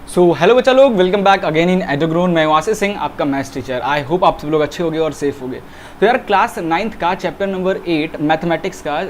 So hello बच्चा लोग, welcome back again in एडोग्रोन। मैं आशीष सिंह, आपका मैथ्स टीचर। आई होप आप सब लोग अच्छे होंगे और सेफ होंगे। तो यार क्लास 9th का चैप्टर नंबर 8 मैथमेटिक्स का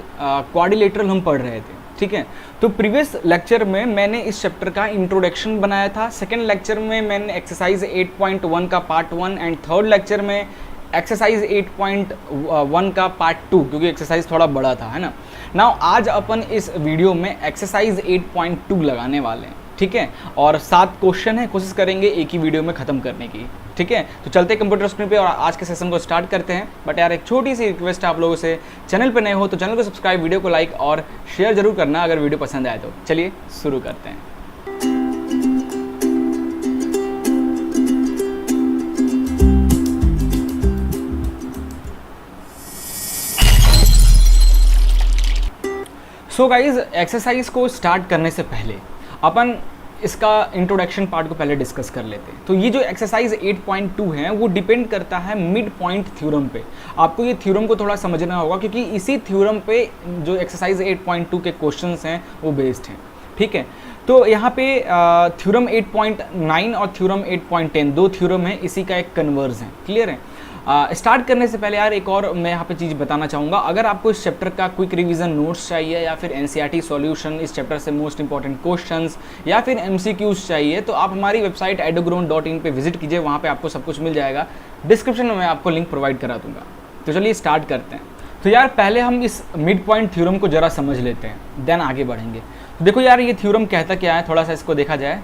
क्वाड्रिलेटरल हम पढ़ रहे थे, ठीक है। तो प्रीवियस लेक्चर में मैंने इस चैप्टर का इंट्रोडक्शन बनाया था, सेकेंड लेक्चर में मैंने एक्सरसाइज 8.1 का पार्ट 1 एंड थर्ड लेक्चर में एक्सरसाइज 8.1 का पार्ट 2, क्योंकि एक्सरसाइज थोड़ा बड़ा था, है ना। नाउ आज अपन इस वीडियो में एक्सरसाइज 8.2 लगाने वाले हैं, ठीक है। और 7 क्वेश्चन है, कोशिश करेंगे एक ही वीडियो में ख़त्म करने की, ठीक है। तो चलते हैं कंप्यूटर स्क्रीन पे और आज के सेशन को स्टार्ट करते हैं। बट यार एक छोटी सी रिक्वेस्ट है आप लोगों से, चैनल पे नए हो तो चैनल को सब्सक्राइब, वीडियो को लाइक और शेयर जरूर करना अगर वीडियो पसंद आए तो। चलिए शुरू करते हैं। सो गाइज, एक्सरसाइज को स्टार्ट करने से पहले अपन इसका इंट्रोडक्शन पार्ट को पहले डिस्कस कर लेते हैं। तो ये जो एक्सरसाइज 8.2 है वो डिपेंड करता है मिड पॉइंट थ्योरम पे। आपको ये थ्योरम को थोड़ा समझना होगा क्योंकि इसी थ्योरम पे जो एक्सरसाइज 8.2 के क्वेश्चंस हैं वो बेस्ड हैं, ठीक है। तो यहाँ पे थ्योरम 8.9 और थ्योरम 8.10 दो थ्योरम है, इसी का एक कन्वर्स है, क्लियर है। स्टार्ट करने से पहले यार एक और मैं यहाँ पे चीज़ बताना चाहूँगा। अगर आपको इस चैप्टर का क्विक रिवीजन नोट्स चाहिए या फिर एनसीईआरटी सॉल्यूशन, इस चैप्टर से मोस्ट इंपॉर्टेंट क्वेश्चंस या फिर एमसीक्यूज चाहिए तो आप हमारी वेबसाइट edogrowth.in पे विजिट कीजिए, वहाँ पे आपको सब कुछ मिल जाएगा। डिस्क्रिप्शन में मैं आपको लिंक प्रोवाइड करा दूंगा। तो चलिए स्टार्ट करते हैं। तो यार पहले हम इस मिड पॉइंट थ्योरम को ज़रा समझ लेते हैं, देन आगे बढ़ेंगे। तो देखो यार ये थ्योरम कहता क्या है, थोड़ा सा इसको देखा जाए।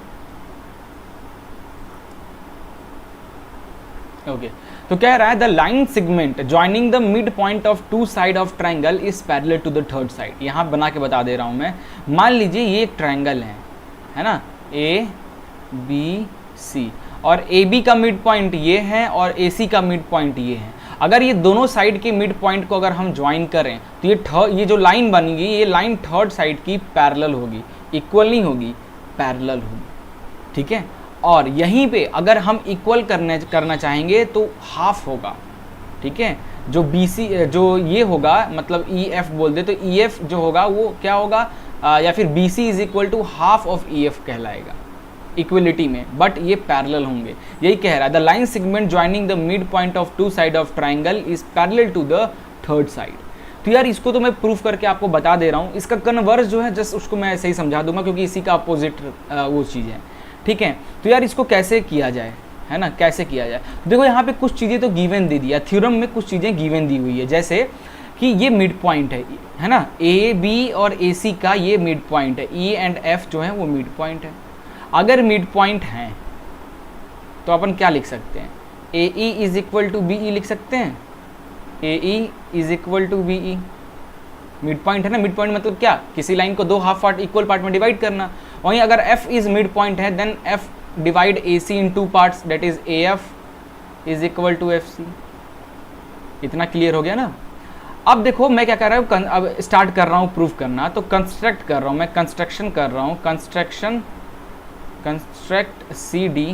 ओके, तो कह रहा है the line segment joining the mid point of two side of triangle is parallel to the third side. यहाँ बना के बता दे रहा हूँ मैं। मान लीजिए ये एक ट्राइंगल है ना, ए बी सी, और ए बी का मिड पॉइंट ये है और ए सी का मिड पॉइंट ये है। अगर ये दोनों साइड के मिड पॉइंट को अगर हम ज्वाइन करें तो ये जो लाइन बनेगी ये लाइन थर्ड साइड की पैरेलल होगी, इक्वल नहीं होगी, पैरेलल होगी, ठीक है। और यहीं पे अगर हम इक्वल करना चाहेंगे तो हाफ होगा, ठीक है। जो बी सी जो ये होगा मतलब ई एफ बोल दे तो ई एफ जो होगा वो क्या होगा, या फिर B C is equal to half of E F कहलाएगा इक्वलिटी में, बट ये पैरेलल होंगे। यही कह रहा है the line segment joining the mid point of two side of triangle is parallel to the third side. तो यार इसको तो मैं प्रूफ करके आपको बता दे रहा हूँ। इसका कन्वर्स जो है जस्ट उसको मैं ऐसे ही समझा दूंगा क्योंकि इसी का अपोजिट वो चीज़ है, ठीक है। तो यार इसको कैसे किया जाए, है ना, कैसे किया जाए। देखो यहाँ पे कुछ चीज़ें तो गिवन दे दिया, थ्योरम में कुछ चीज़ें गिवन दी हुई है, जैसे कि ये मिड पॉइंट है ना, ए बी और ए सी का ये मिड पॉइंट है, ई एंड एफ जो है वो मिड पॉइंट है। अगर मिड पॉइंट है तो अपन क्या लिख सकते हैं, A E is equal to B E लिख सकते हैं। A E is equal to B E, mid point है ना। मिड पॉइंट मतलब क्या, किसी लाइन को दो हाफ पार्ट इक्वल पार्ट में डिवाइड करना। वहीं अगर f इज मिड पॉइंट है then f divide A C in two parts, that is A F is equal to F C. इतना क्लियर हो गया ना। अब देखो मैं क्या कर रहा हूँ, अब स्टार्ट कर रहा हूँ प्रूफ करना। तो कंस्ट्रक्ट कर रहा हूँ मैं, कंस्ट्रक्शन कर रहा हूँ, construct C D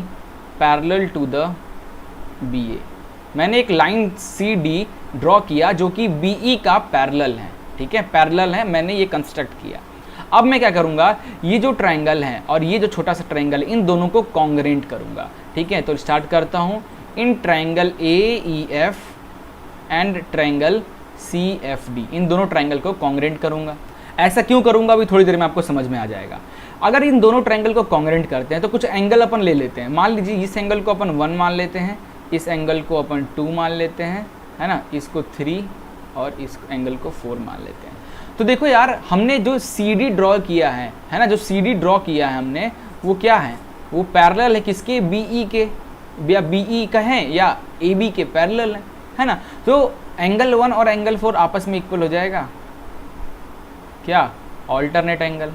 parallel to the B A. मैंने एक लाइन सी डी ड्रॉ किया जो कि बी ई का पैरेलल है, ठीक है, पैरेलल है, मैंने ये कंस्ट्रक्ट किया। अब मैं क्या करूंगा, ये जो ट्रायंगल है और ये जो छोटा सा ट्रायंगल इन दोनों को कॉन्ग्रेंट करूंगा, ठीक है। तो स्टार्ट करता हूं, in triangle A E F and triangle C F D, इन दोनों ट्रायंगल को कॉन्ग्रेंट करूंगा। ऐसा क्यों करूंगा अभी थोड़ी देर में आपको समझ में आ जाएगा। अगर इन दोनों ट्रायंगल को कॉन्ग्रेंट करते हैं तो कुछ एंगल अपन ले लेते हैं। मान लीजिए इस एंगल को अपन 1 मान लेते हैं, इस एंगल को अपन 2 मान लेते हैं, है ना, इसको 3 और इस एंगल को 4 मान लेते हैं। तो देखो यार हमने जो सी डी ड्रॉ किया है ना, जो सी डी ड्रॉ किया है हमने वो क्या है, वो पैरेलल है किसके, बी ई के, या बी ई का है या ए बी के पैरेलल है ना। तो एंगल 1 और एंगल 4 आपस में इक्वल हो जाएगा, क्या, ऑल्टरनेट एंगल।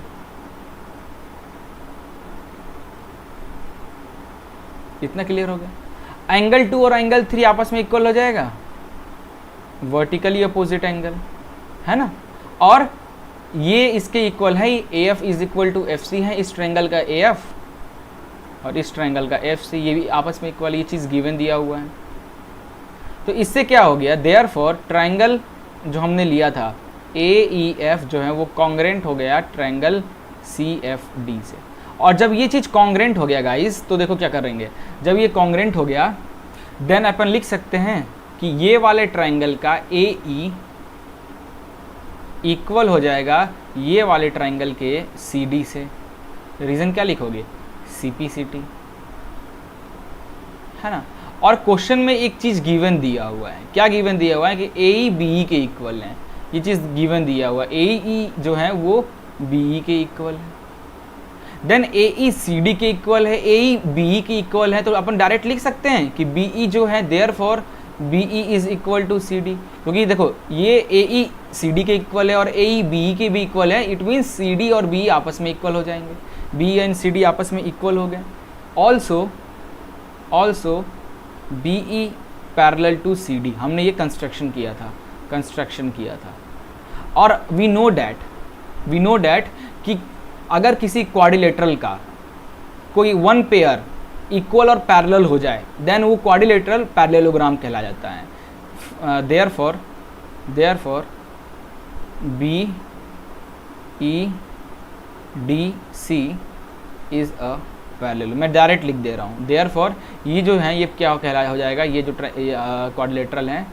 इतना क्लियर हो गया। एंगल 2 और एंगल 3 आपस में इक्वल हो जाएगा, वर्टिकली अपोजिट एंगल, है ना। और ये इसके इक्वल है, A F is equal to F C है, इस ट्रायंगल का ए एफ और इस ट्रायंगल का एफ सी, ये भी आपस में इक्वल, ये चीज़ गिवन दिया हुआ है। तो इससे क्या हो गया, देयरफॉर ट्रायंगल जो हमने लिया था ए ई एफ जो है वो कॉन्ग्रेंट हो गया ट्रायंगल सी एफ डी से। और जब ये चीज़ कॉन्ग्रेंट हो गया गाइस, तो देखो क्या करेंगे, जब ये कॉन्ग्रेंट हो गया देन अपन लिख सकते हैं कि ये वाले ट्राइंगल का ए ई इक्वल हो जाएगा ये वाले ट्राइंगल के सी डी से। रीज़न क्या लिखोगे, सी पी सी टी, है ना। और क्वेश्चन में एक चीज़ गिवन दिया हुआ है, क्या गिवन दिया हुआ है कि ए ई बी ई के इक्वल है, ये चीज़ गिवन दिया हुआ है। ए ई जो है वो बी ई के इक्वल है, देन ए ई सी डी के इक्वल है, ए ई बी ई के इक्वल है, तो अपन डायरेक्ट लिख सकते हैं कि बी ई जो है therefore B E is equal to C D, क्योंकि देखो ये ए ई सी डी के इक्वल है और ए ई बी ई के भी इक्वल है, इट मीन्स सी डी और बी ई आपस में इक्वल हो जाएंगे, बी एंड सी डी आपस में इक्वल हो गए। Also B E parallel to C D, हमने ये कंस्ट्रक्शन किया था। और वी नो डैट कि अगर किसी क्वाड्रिलेटरल का कोई वन पेयर इक्वल और पैरेलल हो जाए देन वो क्वाड्रिलेटरल पैरेललोग्राम कहला जाता है। Therefore B E D C is a parallel, मैं डायरेक्ट लिख दे रहा हूँ। देयरफॉर ये जो है ये क्या कहला हो जाएगा, ये जो क्वाड्रिलेटरल है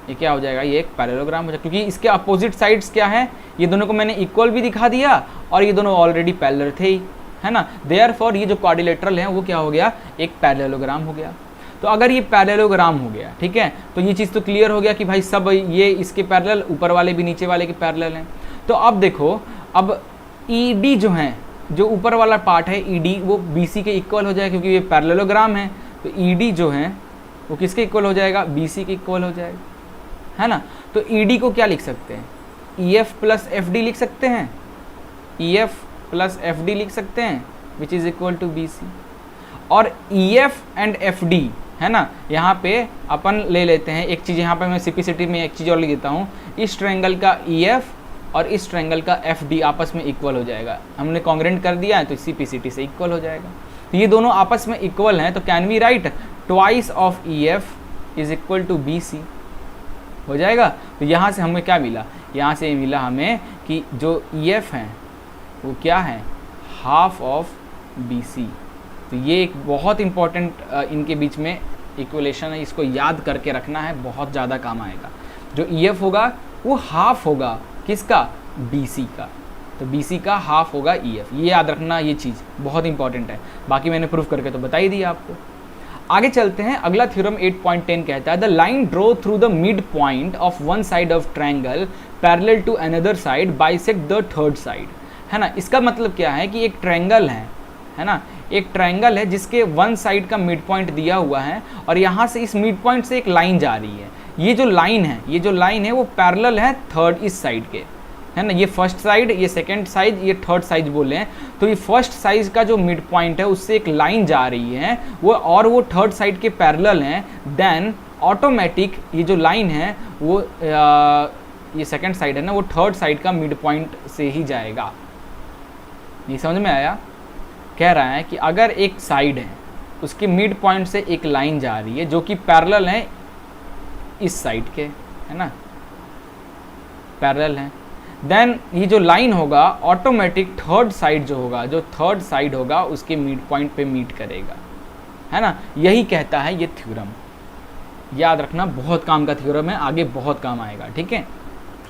ये क्या हो जाएगा, ये एक पैरेललोग्राम हो जाएगा, क्योंकि इसके अपोजिट साइड्स क्या है, ये दोनों को मैंने इक्वल भी दिखा दिया और ये दोनों ऑलरेडी पैरेलल थे ही, है ना। देयरफॉर ये जो क्वाड्रिलेटरल है वो क्या हो गया, एक पैरेललोग्राम हो गया। तो अगर ये पैरेललोग्राम हो गया, ठीक है, तो ये चीज़ तो क्लियर हो गया कि भाई सब ये इसके पैरेलल, ऊपर वाले भी नीचे वाले के पैरेलल हैं। तो अब देखो, अब ई डी जो है, जो ऊपर वाला पार्ट है ई डी, वो बी सी के इक्वल हो जाएगा, क्योंकि ये पैरेललोग्राम है। तो ई डी जो है वो किसके इक्वल हो जाएगा, बी सी के इक्वल हो जाएगा, है ना। तो ई डी को क्या लिख सकते हैं, E F plus F D लिख सकते हैं, E F plus F D लिख सकते हैं, which is equal to B C. और E F and F D, है ना, यहाँ पे अपन ले लेते हैं एक चीज़, यहाँ पे मैं सिंपलिसिटी में एक चीज़ और लिख देता हूँ, इस ट्रायंगल का ई एफ और इस ट्रायंगल का एफ डी आपस में इक्वल हो जाएगा। हमने कॉन्ग्रेंट कर दिया है तो सी पी सी टी से इक्वल हो जाएगा। तो ये दोनों आपस में इक्वल हैं, तो can we write twice of E F is equal to B C हो जाएगा। तो यहाँ से हमें क्या मिला, यहाँ से मिला हमें कि जो ई एफ हैं वो क्या है, हाफ ऑफ बी सी। तो ये एक बहुत इंपॉर्टेंट इनके बीच में इक्वेलेशन है, इसको याद करके रखना है, बहुत ज़्यादा काम आएगा। जो ई एफ होगा वो हाफ होगा किसका, बी सी का, तो बी सी का हाफ होगा ई एफ, ये याद रखना, ये चीज़ बहुत इंपॉर्टेंट है। बाकी मैंने प्रूफ करके तो बता ही दिया आपको। आगे चलते हैं, अगला थ्योरम 8.10 कहता है the line draw through the mid point of one side of triangle parallel to another side bisect the third side, है ना। इसका मतलब क्या है कि एक ट्रायंगल है ना, एक ट्रायंगल है जिसके वन साइड का मिड पॉइंट दिया हुआ है और यहाँ से इस मिड पॉइंट से एक लाइन जा रही है। ये जो लाइन है वो पैरेलल है थर्ड इस साइड के, है ना। ये फर्स्ट साइड, ये सेकंड साइड, ये थर्ड साइड बोले हैं। तो ये फर्स्ट साइड का जो मिड पॉइंट है उससे एक लाइन जा रही है वो, और वो थर्ड साइड के पैरेलल हैं, देन ऑटोमेटिक ये जो लाइन है वो ये सेकंड साइड है ना, वो थर्ड साइड का मिड पॉइंट से ही जाएगा। ये समझ में आया। कह रहा है कि अगर एक साइड है उसके मिड पॉइंट से एक लाइन जा रही है जो कि पैरेलल है इस साइड के, है ना, पैरेलल है, देन ये जो लाइन होगा ऑटोमेटिक थर्ड साइड जो होगा, जो थर्ड साइड होगा उसके मिड पॉइंट पे मीट करेगा, है ना। यही कहता है ये थ्योरम, याद रखना, बहुत काम का थ्योरम है, आगे बहुत काम आएगा, ठीक है।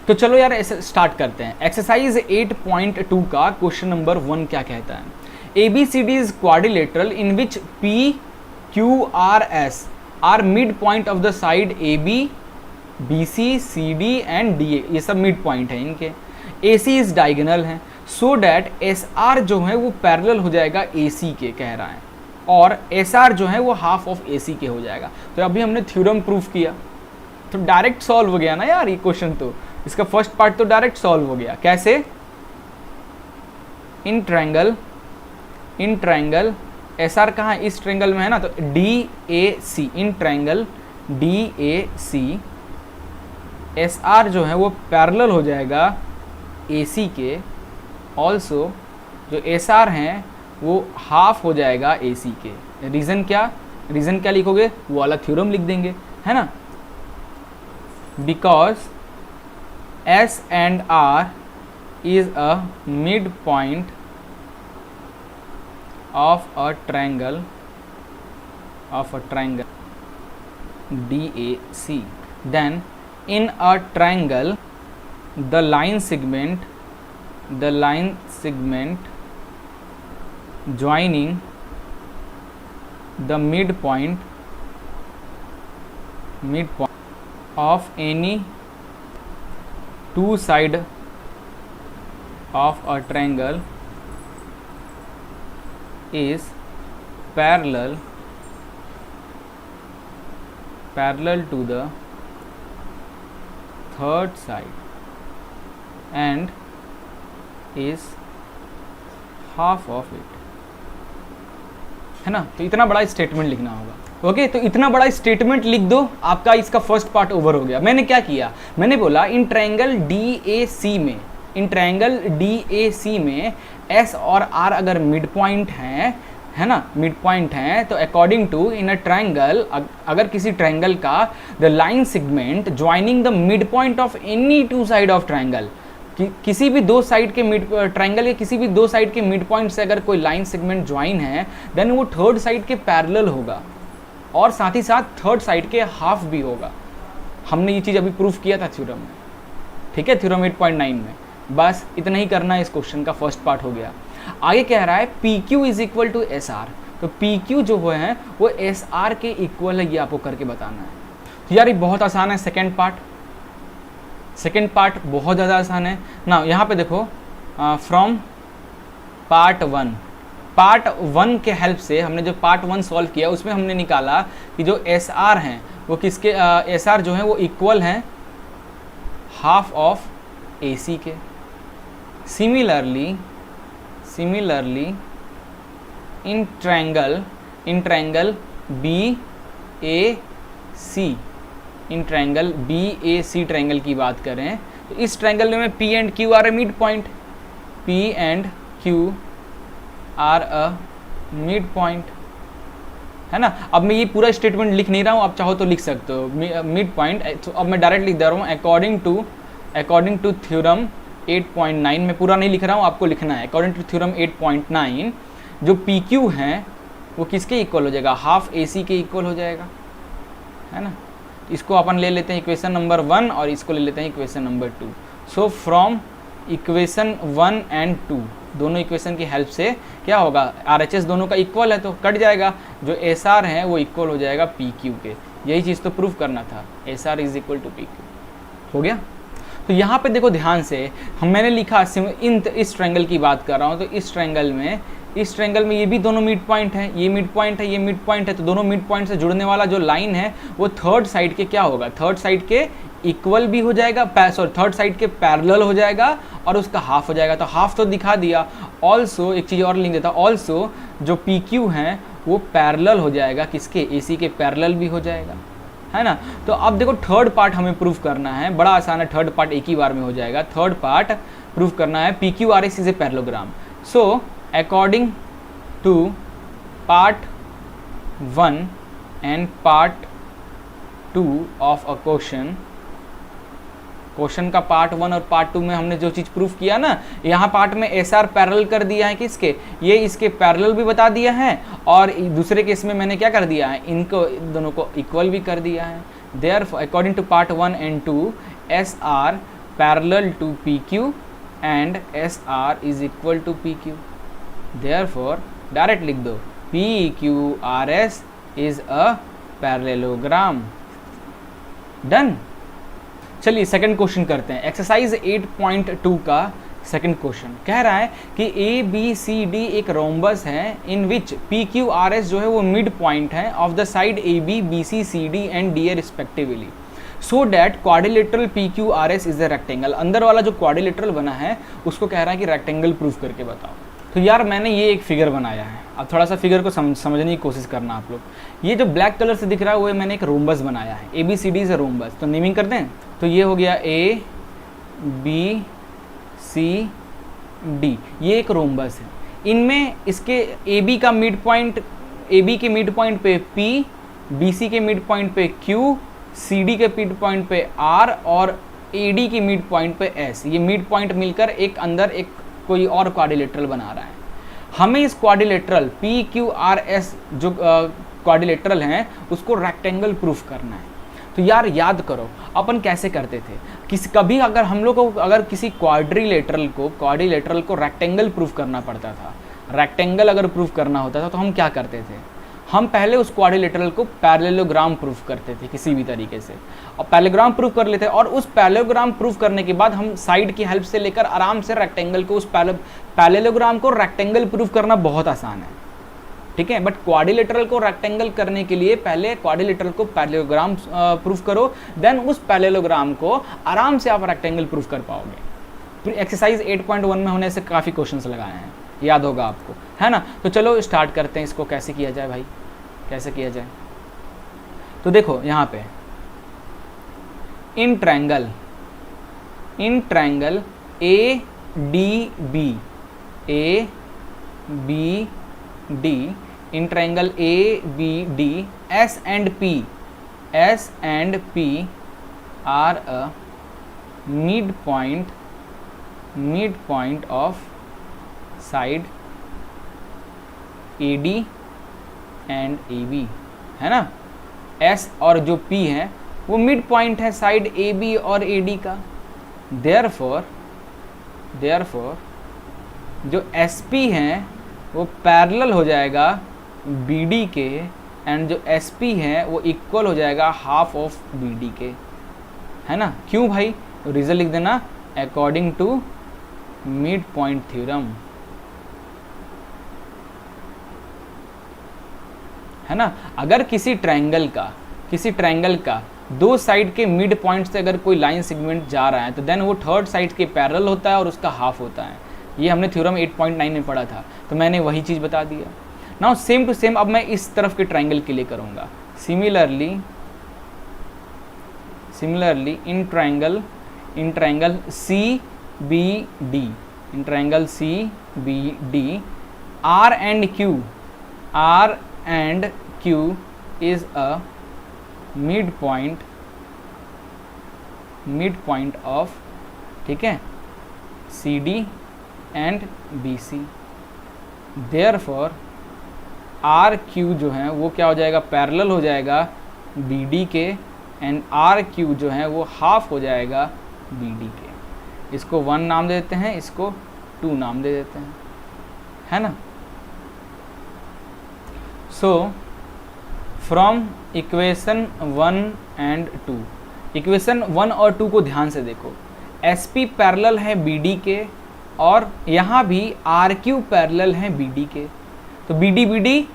तो चलो यार ऐसे स्टार्ट करते हैं। एक्सरसाइज 8.2 का क्वेश्चन नंबर 1 क्या कहता है, ABCD is quadrilateral in which P, Q, R, S are midpoint of the side AB, BC, CD and DA, ये सब मिड पॉइंट है इनके। AC is diagonal है, so that SR जो है वो पैरेलल हो जाएगा AC के, कह रहा है, और SR जो है वो हाफ ऑफ AC के हो जाएगा। तो अभी हमने थ्योरम प्रूफ किया तो डायरेक्ट सॉल्व हो गया ना यार ये क्वेश्चन, तो इसका फर्स्ट पार्ट तो डायरेक्ट सॉल्व हो गया। कैसे, इन ट्रायंगल एसआर कहाँ है, इस ट्रायंगल में है ना, तो DAC, इन ट्रायंगल DAC SR जो है वो पैरेलल हो जाएगा AC के, ऑल्सो जो SR हैं वो हाफ हो जाएगा AC के। रीज़न क्या लिखोगे, वो वाला थ्योरम लिख देंगे, है ना। Because S and R is a midpoint of a triangle DAC, then in a triangle the line segment joining the midpoint of any two side of a triangle is parallel to the third side and is half of it, है ना। तो इतना बड़ा statement लिखना होगा। Okay, तो इतना बड़ा स्टेटमेंट लिख दो, आपका इसका फर्स्ट पार्ट ओवर हो गया। मैंने क्या किया, मैंने बोला इन ट्रायंगल DAC में S और R अगर मिड पॉइंट है ना, मिड पॉइंट है, तो according to in a triangle, अगर किसी ट्रायंगल का the line segment joining the mid point of any two side of triangle, किसी भी दो साइड के मिड ट्रायंगल के किसी भी दो साइड के मिड पॉइंट से अगर कोई लाइन सेगमेंट ज्वाइन है, देन वो थर्ड साइड के पैरेलल होगा और साथ ही साथ थर्ड साइड के हाफ भी होगा। हमने ये चीज़ अभी प्रूफ किया था थ्योरम में, ठीक है, थ्योरम 8.9 में। बस इतना ही करना है, इस क्वेश्चन का फर्स्ट पार्ट हो गया। आगे कह रहा है PQ is equal to SR, तो PQ जो है वो SR के इक्वल है, ये आपको करके बताना है। तो यार ये बहुत आसान है। सेकेंड पार्ट बहुत ज़्यादा आसान है ना। यहाँ पे देखो फ्रॉम पार्ट वन के हेल्प से हमने जो पार्ट 1 सॉल्व किया उसमें हमने निकाला कि जो SR हैं वो किसके SR जो है वो इक्वल हैं हाफ ऑफ AC के। Similarly in triangle BAC triangle की बात करें तो इस ट्रायंगल में P and Q are a mid point, है ना। अब मैं ये पूरा स्टेटमेंट लिख नहीं रहा हूँ, आप चाहो तो लिख सकते हो मिड पॉइंट। तो अब मैं डायरेक्ट लिख दे रहा हूँ अकॉर्डिंग टू थ्योरम 8.9, मैं पूरा नहीं लिख रहा हूँ, आपको लिखना है। अकॉर्डिंग टू थ्योरम 8.9 जो PQ है वो किसके इक्वल हो जाएगा, हाफ AC के इक्वल हो जाएगा, है ना। इसको अपन ले लेते हैं इक्वेशन नंबर 1 और इसको ले लेते हैं equation number 2। So from equation 1 and 2 दोनों इक्वेशन की हेल्प से क्या होगा, RHS दोनों का इक्वल है तो कट जाएगा, जो SR है वो इक्वल हो जाएगा PQ के। यही चीज़ तो प्रूफ करना था, SR is equal to PQ। हो गया। तो यहाँ पे देखो ध्यान से, मैंने लिखा इस ट्रायंगल की बात कर रहा हूँ, तो इस ट्रायंगल में ये भी दोनों मिड पॉइंट है, ये मिड पॉइंट है, तो दोनों मिड पॉइंट से जुड़ने वाला जो लाइन है वो थर्ड साइड के क्या होगा, थर्ड साइड के इक्वल भी हो जाएगा, थर्ड साइड के पैरेलल हो जाएगा और उसका हाफ हो जाएगा। तो हाफ तो दिखा दिया। ऑल्सो एक चीज़ और लिख देता, ऑल्सो जो PQ है वो पैरेलल हो जाएगा किसके, AC के पैरेलल भी हो जाएगा, है ना। तो अब देखो थर्ड पार्ट हमें प्रूफ करना है, बड़ा आसान है, थर्ड पार्ट एक ही बार में हो जाएगा। थर्ड पार्ट प्रूफ करना है PQRS is a parallelogram. So according to part 1 and part 2 of a question का पार्ट 1 और पार्ट 2 में हमने जो चीज़ प्रूफ किया ना, यहाँ पार्ट में SR पैरेलल कर दिया है किसके, ये इसके पैरेलल भी बता दिया है और दूसरे केस में मैंने क्या कर दिया है, इनको दोनों को इक्वल भी कर दिया है। Therefore according to part 1 and 2 SR parallel to PQ and SR is equal to PQ। Therefore direct लिख दो PQRS is a parallelogram. Done. चलिए सेकंड क्वेश्चन करते हैं। एक्सरसाइज 8.2 का सेकंड क्वेश्चन कह रहा है कि ABCD एक रोम्बस है इन विच PQRS जो है वो मिड पॉइंट है of the side AB BC CD and DA respectively, so that quadrilateral PQRS is a rectangle. अंदर वाला जो क्वाड्रिलेटरल बना है उसको कह रहा है कि रेक्टेंगल प्रूफ करके बताओ। तो यार मैंने ये एक फिगर बनाया है, अब थोड़ा सा फिगर को समझने की कोशिश करना आप लोग। ये जो ब्लैक कलर से दिख रहा है वो मैंने एक रोम्बस बनाया है, ABCD इज अ रोम्बस। तो नेमिंग करते हैं, तो ये हो गया ABCD, ये एक रोम्बस है। इनमें इसके AB का मिड पॉइंट, AB के मिड पॉइंट पे P, BC के मिड पॉइंट पे Q, CD के मिड पॉइंट पे R और AD के मिड पॉइंट पे S। ये मिड पॉइंट मिलकर एक अंदर एक कोई और क्वाड्रिलेटरल बना रहा है। हमें इस क्वाड्रिलेटरल PQRS जो क्वाड्रिलेटरल हैं उसको रेक्टेंगल प्रूफ करना है। तो यार याद करो अपन कैसे करते थे, कभी अगर हम लोग को अगर किसी क्वाड्रिलेटरल को रेक्टेंगल प्रूफ करना पड़ता था, रेक्टेंगल अगर प्रूफ करना होता था तो हम क्या करते थे, हम पहले उस क्वाड्रिलेटरल को पैरेललोग्राम प्रूफ करते थे किसी भी तरीके से, और पैरेललोग्राम प्रूफ कर लेते, और उस पैरेललोग्राम प्रूफ करने के बाद हम साइड की हेल्प से लेकर आराम से रेक्टेंगल को, उस पैरेललोग्राम को रेक्टेंगल प्रूफ करना बहुत आसान है, ठीक है। बट क्वाड्रिलेटरल को रेक्टेंगल करने के लिए पहले क्वाड्रिलेटरल को पैरेललोग्राम प्रूफ करो, देन उस पैरेललोग्राम को आराम से आप रेक्टेंगल प्रूफ कर पाओगे। एक्सरसाइज 8.1 में होने से काफ़ी क्वेश्चंस लगाए हैं, याद होगा आपको, है ना। तो चलो स्टार्ट करते हैं, इसको कैसे किया जाए भाई, कैसे किया जाए। तो देखो यहाँ पे in triangle ABD, in triangle ABD, S and P are a midpoint of side AD and AB, है ना। S और जो P है वो मिड पॉइंट है साइड AB और AD का। therefore जो SP है वो पैरेलल हो जाएगा BD के, एंड जो SP है वो इक्वल हो जाएगा हाफ ऑफ BD के, है ना। क्यों भाई, रीजन लिख देना, according to mid point theorem, है ना। अगर किसी ट्रायंगल का दो साइड के मिड पॉइंट से अगर कोई लाइन सेगमेंट जा रहा है तो देन वो थर्ड साइड के पैरेलल होता है और उसका हाफ होता है। ये हमने थ्योरम 8.9 में पढ़ा था, तो मैंने वही चीज़ बता दिया। नाउ सेम टू सेम अब मैं इस तरफ के ट्रायंगल के लिए करूँगा। Similarly in triangle CBD, R and Q is a midpoint of, ठीक है, CD and BC। therefore RQ जो है वो क्या हो जाएगा, पैरेलल हो जाएगा BD के, एंड RQ जो है वो हाफ हो जाएगा BD के। इसको 1 नाम दे देते हैं, इसको 2 नाम दे देते हैं, है ना। So from equation 1 and 2, equation 1 और 2 को ध्यान से देखो। SP पैरेलल है BD के, और यहाँ भी RQ पैरेलल है BD के, तो BD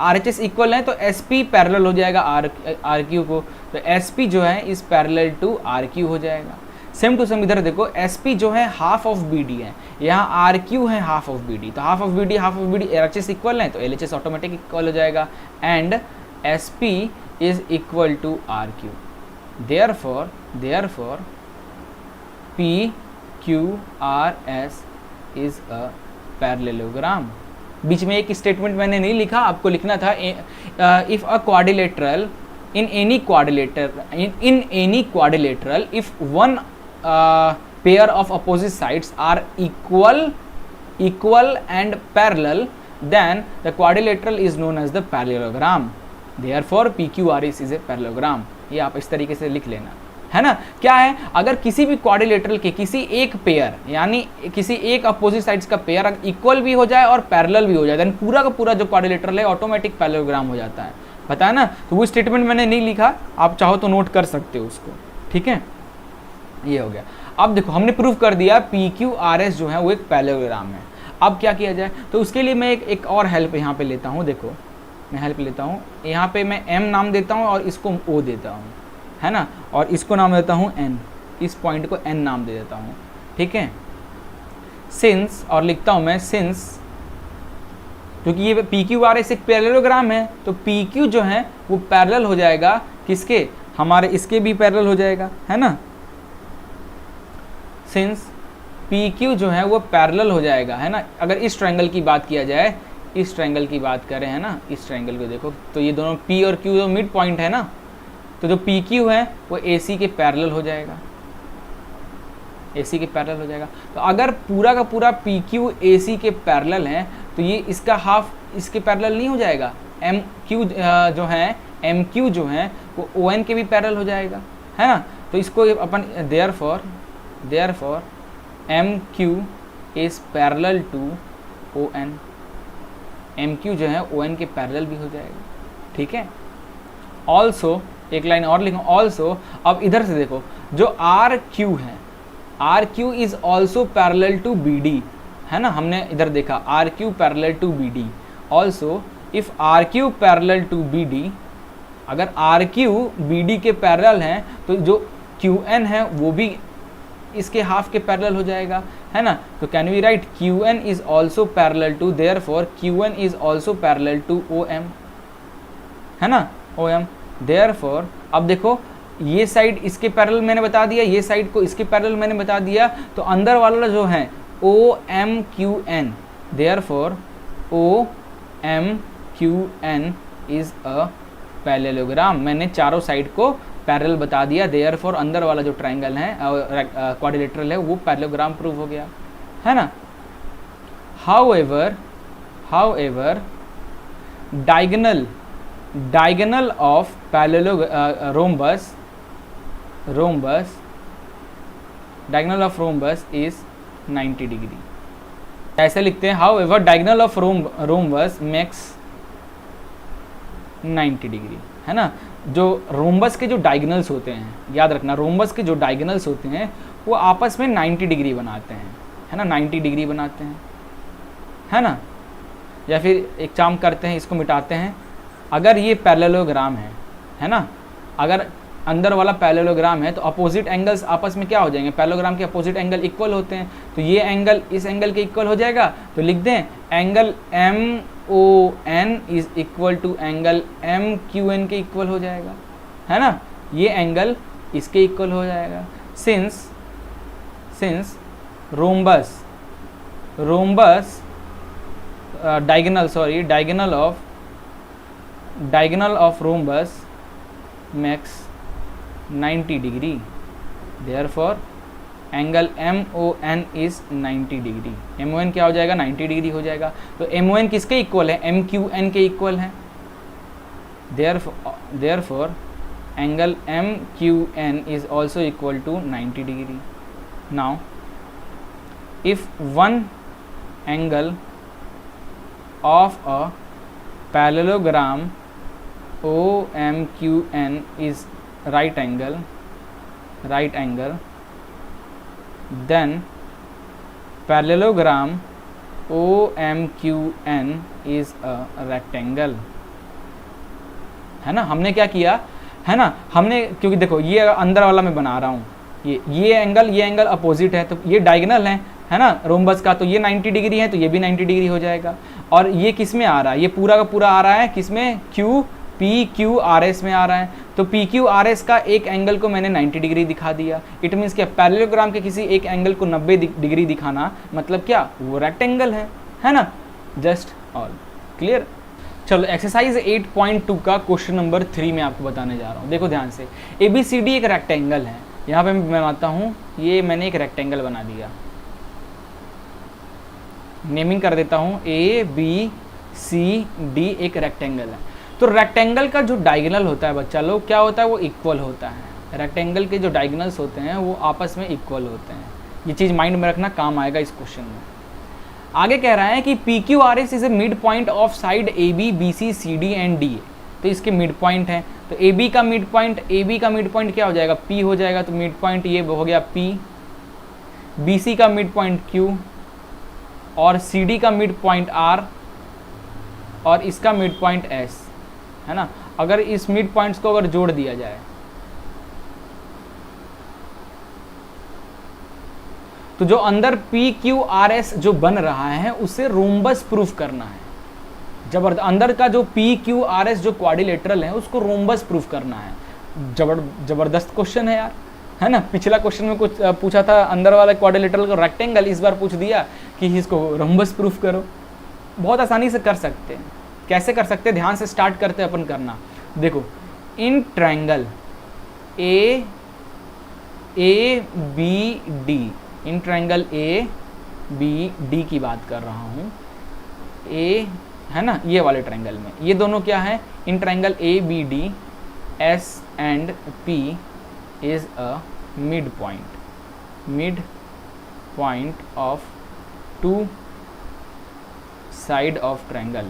RHS इक्वल है, तो SP पैरेलल हो जाएगा RQ को, तो SP जो है इस पैरेलल टू RQ हो जाएगा। सेम टू सेम इधर देखो, SP जो है हाफ ऑफ BD है, यहाँ RQ है हाफ ऑफ BD, तो half of BD RHS equal है, तो LHS ऑटोमेटिक इक्वल हो जाएगा, and SP is equal to RQ। therefore PQRS is a parallelogram. बीच में एक स्टेटमेंट मैंने नहीं लिखा, आपको लिखना था, if a quadrilateral in any quadrilateral if one pair of opposite sides are equal and parallel, then the quadrilateral is known as the parallelogram. Therefore PQRS is a parallelogram. ये आप इस तरीके से लिख लेना, है ना। क्या है, अगर किसी भी क्वाड्रिलेटरल के किसी एक पेयर, यानी किसी एक अपोजिट साइड्स का पेयर अगर इक्वल भी हो जाए और पैरेलल भी हो जाए, देन पूरा का पूरा जो क्वाड्रिलेटरल है ऑटोमेटिक पैरेललोग्राम हो जाता है, पता है ना। तो वो स्टेटमेंट मैंने नहीं लिखा, आप चाहो तो नोट कर सकते हो उसको, ठीक है। ये हो गया। अब देखो हमने प्रूव कर दिया PQRS जो है वो एक पैरेललोग्राम है। अब क्या किया जाए, तो उसके लिए मैं एक और हेल्प यहाँ पे लेता हूँ। देखो मैं हेल्प लेता हूँ, यहाँ पे मैं M नाम देता हूँ और इसको O देता हूँ, है ना, और इसको नाम देता हूँ N, इस पॉइंट को N नाम दे देता हूँ, ठीक है। सिंस, और लिखता हूँ मैं सिंस, क्योंकि ये PQRS एक पैरेललोग्राम है, तो PQ जो है वो पैरेलल हो जाएगा किसके, हमारे इसके भी पैरेलल हो जाएगा, है ना। सिंस PQ जो है वो पैरेलल हो जाएगा, है ना। अगर इस ट्रायंगल की बात किया जाए, इस ट्रायंगल की बात करें, है ना, इस ट्रायंगल को देखो, तो ये दोनों P और Q जो मिड पॉइंट है ना, तो जो PQ है वो AC के पैरेलल हो जाएगा, AC के पैरेलल हो जाएगा। तो अगर पूरा का पूरा PQ AC के पैरेलल है, तो ये इसका हाफ इसके पैरेलल नहीं हो जाएगा, एम क्यू जो है, एम क्यू जो है वो ओ एन के भी पैरेलल हो जाएगा, है ना। तो इसको अपन therefore M Q is parallel to O N, M Q जो है ओ एन के पैरेलल भी हो जाएगा, ठीक है। ऑल्सो एक लाइन और लिखो, ऑल्सो अब इधर से देखो, जो आर क्यू है, R Q is also parallel to B D, है ना। हमने इधर देखा R Q parallel to B D. Also if R Q parallel to B D, अगर आर क्यू बी डी के पैरेलल हैं तो जो क्यू एन है वो भी इसके हाफ के पैरेलल हो जाएगा, है ना। तो can we write Q N is also parallel to, therefore Q N is also parallel to O M, है ना, ओ एम। देयरफॉर अब देखो ये साइड इसके पैरेलल मैंने बता दिया, ये साइड को इसके पैरेलल मैंने बता दिया, तो अंदर वाला जो है O M Q N, therefore O M Q N is a parallelogram. मैंने चारों साइड को पैरेलल बता दिया, देयरफॉर अंदर वाला जो ट्रायंगल है क्वाड्रिलेटरल है वो पैरेललोग्राम प्रूव हो गया, है ना। However diagonal of rhombus diagonal of rhombus is 90 degree. ऐसे लिखते हैं, however diagonal of rhombus makes 90 degree, है ना। जो रोम्बस के जो डायगोनल्स होते हैं, याद रखना, रोम्बस के जो डायगोनल्स होते हैं वो आपस में 90 डिग्री बनाते हैं, है ना, 90 डिग्री बनाते हैं, है ना। या फिर एक काम करते हैं, इसको मिटाते हैं। अगर ये पैरेललोग्राम है ना, अगर अंदर वाला पैरेललोग्राम है तो अपोजिट एंगल्स आपस में क्या हो जाएंगे, पैरेललोग्राम के अपोजिट एंगल इक्वल होते हैं, तो ये एंगल इस एंगल के इक्वल हो जाएगा। तो लिख दें angle M O N is equal to angle M Q N के इक्वल हो जाएगा, है ना। ये एंगल इसके इक्वल हो जाएगा। Since rhombus diagonal of rhombus makes 90 degree, therefore angle MON is 90 degree. MON क्या हो जाएगा, 90 डिग्री हो जाएगा। तो MON किसके इक्वल है, MQN के इक्वल है, therefore angle MQN is also equal to 90 degree. Now if one angle of a parallelogram OMQN is right angle, then parallelogram OMQN is a rectangle, है ना। हमने क्या किया, है ना, हमने, क्योंकि देखो ये अंदर वाला मैं बना रहा हूँ, ये एंगल अपोजिट है, तो ये डायगोनल है ना रोम्बस का, तो ये 90 डिग्री है, तो ये भी 90 डिग्री हो जाएगा। और ये किस में आ रहा है, ये पूरा का पूरा आ रहा है किस में, PQRS में आ रहा है। तो PQRS का एक एंगल को मैंने 90 डिग्री दिखा दिया। इट मीन्स क्या, पैरेललोग्राम के किसी एक एंगल को 90 डिग्री दिखाना मतलब क्या, वो रेक्टेंगल है ना। Just all clear. चलो एक्सरसाइज 8.2 का क्वेश्चन नंबर 3 में आपको बताने जा रहा हूँ। देखो ध्यान से, ABCD एक रेक्टेंगल है। यहाँ पे मैं बनाता हूँ, ये मैंने एक रेक्टेंगल बना दिया, नेमिंग कर देता हूँ ABCD एक रेक्टेंगल है। तो रेक्टेंगल का जो डायगोनल होता है बच्चा लोग, क्या होता है, वो इक्वल होता है। रेक्टेंगल के जो डायगोनल्स होते हैं वो आपस में इक्वल होते हैं। ये चीज़ माइंड में रखना, काम आएगा इस क्वेश्चन में। आगे कह रहा है कि PQRS is a mid point of side AB BC CD and DA। तो इसके मिड पॉइंट है, तो AB का मिड पॉइंट क्या हो जाएगा, P हो जाएगा। तो मिड पॉइंट ये हो गया P, BC का मिड पॉइंट Q, और CD का मिड पॉइंट R, और इसका मिड पॉइंट S, है ना। अगर इस मिड पॉइंट्स को अगर जोड़ दिया जाए तो जो अंदर PQRS जो बन रहा है उसे रोम्बस प्रूफ करना है। अंदर का जो PQRS जो क्वाड्रिलेटरल है उसको रोम्बस प्रूफ करना है। जबरदस्त क्वेश्चन है यार, है ना। पिछला क्वेश्चन में कुछ पूछा था अंदर वाला क्वाड्रिलेटरल को रेक्टेंगल, इस बार पूछ दिया कि इसको रोम्बस प्रूफ करो। बहुत आसानी से कर सकते हैं। कैसे कर सकते हैं, ध्यान से स्टार्ट करते अपन करना। देखो, in triangle ABD, in triangle ABD की बात कर रहा हूँ। ए है ना, ये वाले ट्रायंगल में ये दोनों क्या है, in triangle A B D S and P is a mid point of two side of triangle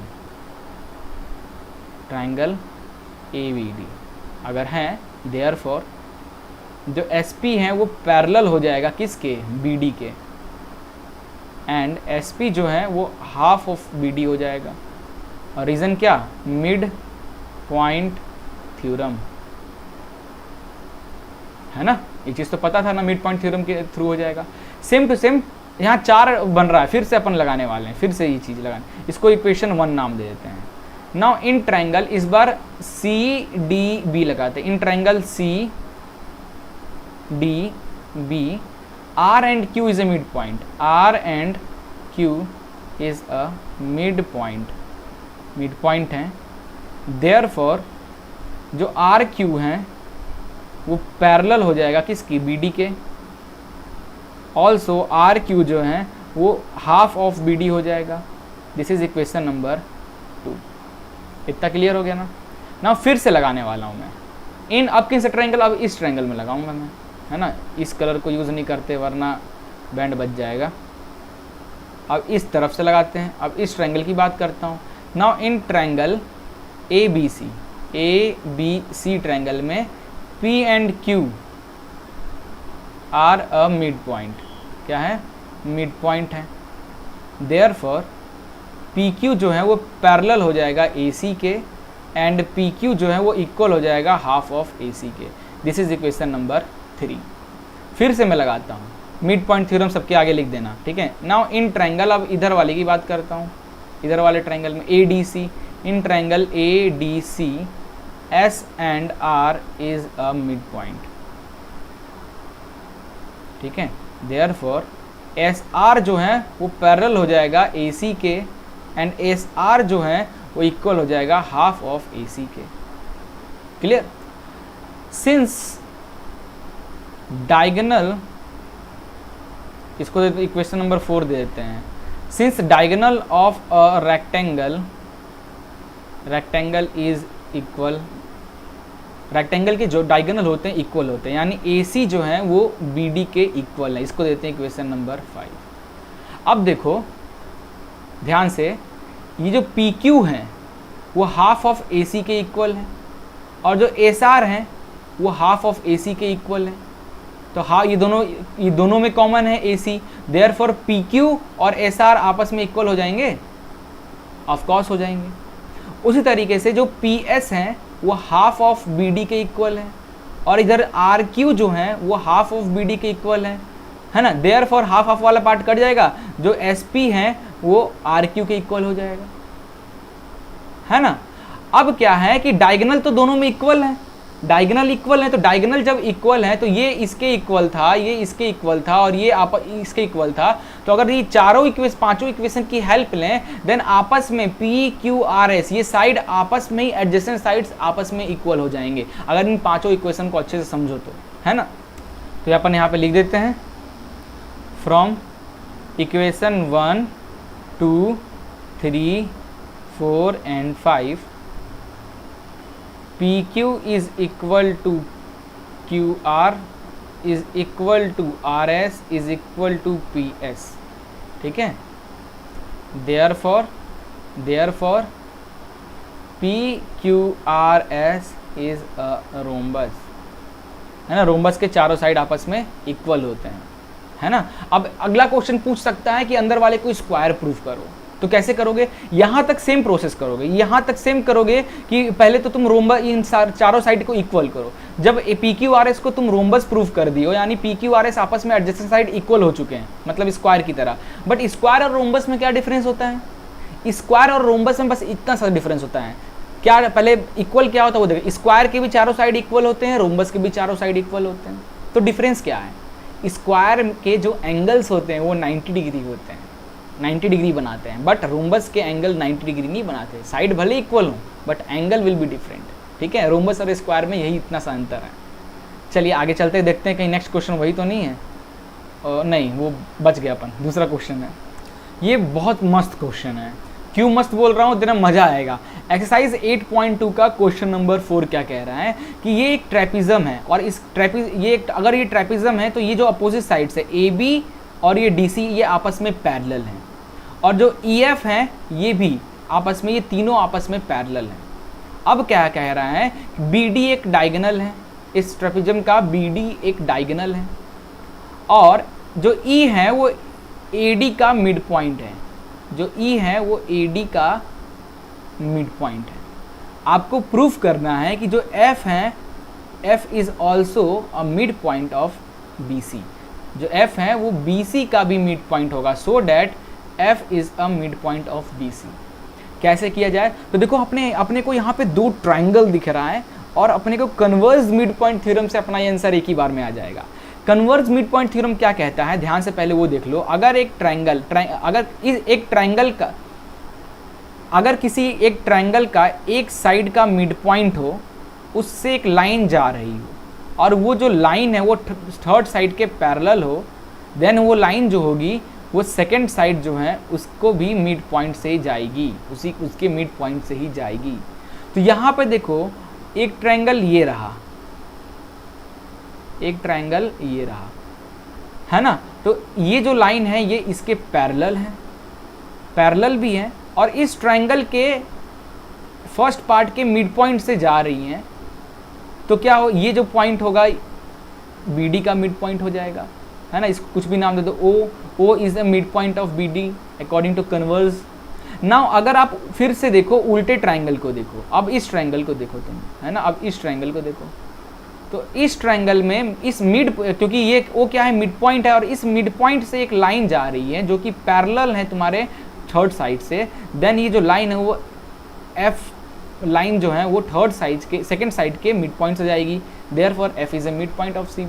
A B D अगर हैं, देयरफॉर जो एस पी हैं वो पैरेलल हो जाएगा किसके, बी डी के, एंड एस पी जो है वो हाफ ऑफ बी डी हो जाएगा। और रीज़न क्या, मिड पॉइंट थ्योरम, है ना, ये चीज़ तो पता था ना, मिड पॉइंट थ्योरम के थ्रू हो जाएगा। सेम टू सेम यहाँ 4 बन रहा है, फिर से अपन लगाने वाले हैं, फिर से ये चीज़ लगाने, इसको इक्वेशन 1 नाम दे देते हैं। नाउ इन ट्रायंगल इस बार सी डी बी लगाते हैं, in triangle C D B R and Q is a mid point, R and Q is a mid point है। देयरफॉर जो आर क्यू हैं वो पैरेलल हो जाएगा किसकी, बी डी के। ऑल्सो आर क्यू जो है वो हाफ ऑफ बी डी हो जाएगा। This is equation number 2। इतना क्लियर हो गया ना। ना फिर से लगाने वाला हूँ मैं इन, अब किन से ट्रायंगल, अब इस ट्रायंगल में लगाऊंगा मैं, है ना, इस कलर को यूज़ नहीं करते वरना बैंड बच जाएगा। अब इस तरफ से लगाते हैं, अब इस ट्रायंगल की बात करता हूँ। Now in triangle A B C triangle में P and Q are a mid point, क्या है, मिड पॉइंट है। देयरफॉर PQ जो है वो पैरेलल हो जाएगा AC के, एंड PQ जो है वो इक्वल हो जाएगा हाफ ऑफ AC के। This is equation number 3। फिर से मैं लगाता हूँ, मिड पॉइंट थ्योरम सबके आगे लिख देना, ठीक है। नाउ इन ट्रायंगल, अब इधर वाले की बात करता हूँ, इधर वाले ट्रायंगल में ADC, in triangle ADC S and R is a mid point, ठीक है। देयरफॉर SR जो है वो पैरेलल हो जाएगा AC के, एंड SR जो है वो इक्वल हो जाएगा हाफ ऑफ AC के। क्लियर। सिंस डायगोनल, इसको इक्वेशन नंबर 4 दे देते हैं। Since diagonal of a rectangle is equal, rectangle के जो डायगोनल होते हैं इक्वल होते हैं, यानी AC जो है वो BD के इक्वल है। इसको देते हैं इक्वेशन नंबर 5। अब देखो ध्यान से, ये जो PQ है वो हाफ ऑफ AC के इक्वल है, और जो SR है वो हाफ ऑफ AC के इक्वल है। तो हाँ, ये दोनों में कॉमन है AC, देयरफॉर PQ और SR आपस में इक्वल हो जाएंगे, ऑफ कोर्स हो जाएंगे। उसी तरीके से जो PS है वो हाफ ऑफ BD के इक्वल है, और इधर RQ जो है वो हाफ ऑफ BD के इक्वल है ना। देयरफॉर हाफ ऑफ वाला पार्ट कट जाएगा, जो SP है वो RQ के इक्वल हो जाएगा, है ना। अब क्या है कि डायगोनल तो दोनों में इक्वल है, डायगोनल इक्वल है, तो डायगोनल जब इक्वल है तो ये इसके इक्वल था, ये इसके इक्वल था, और ये इसके इक्वल था। तो अगर ये पांचों इक्वेशन की हेल्प लें, देन आपस में PQRS ये साइड आपस में ही, एडजेसेंट साइड्स आपस में इक्वल हो जाएंगे, अगर इन पांचों इक्वेशन को अच्छे से समझो तो, है ना। तो अपन यहाँ पे लिख देते हैं, from equation 1, 2, 3, 4 and 5 PQ is equal to QR is equal to RS is equal to PS, ठीक है। therefore PQRS is a rhombus, है ना। रोम्बस के चारों साइड आपस में इक्वल होते हैं, है ना। अब अगला क्वेश्चन पूछ सकता है कि अंदर वाले को स्क्वायर प्रूफ करो, तो कैसे करोगे, यहां तक सेम प्रोसेस करोगे, यहां तक सेम करोगे कि पहले तो तुम रोम्बस इन चारों साइड को इक्वल करो। जब PQRS को तुम रोम्बस प्रूफ कर दियो, यानी PQRS आपस में एडजेसेंट साइड इक्वल हो चुके हैं, मतलब स्क्वायर की तरह। बट स्क्वायर और रोम्बस में क्या डिफरेंस होता है, स्क्वायर और रोम्बस में बस इतना सा डिफरेंस होता है। क्या पहले इक्वल क्या होता है वो देखिए, स्क्वायर के भी चारों साइड इक्वल होते हैं, रोम्बस के भी चारों साइड इक्वल होते हैं। तो डिफरेंस क्या है, स्क्वायर के जो एंगल्स होते हैं वो 90 डिग्री होते हैं, 90 डिग्री बनाते हैं, बट रोम्बस के एंगल 90 डिग्री नहीं बनाते। साइड भले इक्वल हो but angle will be different, ठीक है। रोम्बस और स्क्वायर में यही इतना सा अंतर है। चलिए आगे चलते हैं, देखते हैं कहीं नेक्स्ट क्वेश्चन वही तो नहीं है, नहीं वो बच गया अपन, दूसरा क्वेश्चन है। ये बहुत मस्त क्वेश्चन है, क्यों मस्त बोल रहा हूँ, तेरा मजा आएगा। एक्सरसाइज 8.2 का क्वेश्चन नंबर 4 क्या कह रहा है कि ये एक ट्रेपिज्म है और इस अगर ये ट्रेपिज्म है तो ये जो अपोजिट साइड से AB और ये DC ये आपस में पैरेलल हैं, और जो EF है ये भी आपस में, ये तीनों आपस में पैरेलल हैं। अब क्या कह रहा है, BD एक डायगोनल है, इस ट्रेपिज्म का BD एक डायगोनल है, और जो E है वो AD का मिड पॉइंट है, जो E है वो AD का मिड पॉइंट है। आपको प्रूफ करना है कि जो F है, F is also a mid point of BC, जो F है वो BC का भी मिड पॉइंट होगा, so that F is a mid point of BC। कैसे किया जाए, तो देखो अपने को यहाँ पे दो ट्राइंगल दिख रहा है और अपने को कन्वर्ज मिड पॉइंट थ्योरम से अपना ये आंसर एक ही बार में आ जाएगा। कन्वर्ज मिड पॉइंट थ्योरम क्या कहता है, ध्यान से पहले वो देख लो। अगर किसी एक ट्रायंगल का एक साइड का मिड पॉइंट हो, उससे एक लाइन जा रही हो और वो जो लाइन है वो थर्ड साइड के पैरेलल हो, देन वो लाइन जो होगी वो सेकंड साइड जो है उसको भी मिड पॉइंट से ही जाएगी, उसके मिड पॉइंट से ही जाएगी। तो यहाँ पे देखो एक ट्रायंगल ये रहा, एक ट्रायंगल ये रहा, है ना। तो ये जो लाइन है ये इसके पैरेलल है, पैरेलल भी है, और इस ट्रायंगल के फर्स्ट पार्ट के मिड पॉइंट से जा रही हैं। तो क्या हो, ये जो पॉइंट होगा BD का मिड पॉइंट हो जाएगा, है ना। इसको कुछ भी नाम दे दो, O is the mid point of BD according to converse. Now अगर आप फिर से देखो उल्टे ट्रायंगल को देखो, अब इस ट्रायंगल को देखो तुम, है ना, अब इस ट्रायंगल को देखो। तो इस ट्रायंगल में इस मिड, क्योंकि ये O क्या है, मिड पॉइंट है, और इस मिड पॉइंट से एक लाइन जा रही है जो कि पैरेलल है तुम्हारे थर्ड साइड से, देन ये जो लाइन है वो F लाइन जो है वो थर्ड साइड के, सेकंड साइड के मिड पॉइंट से जाएगी, therefore F is a mid point of CB।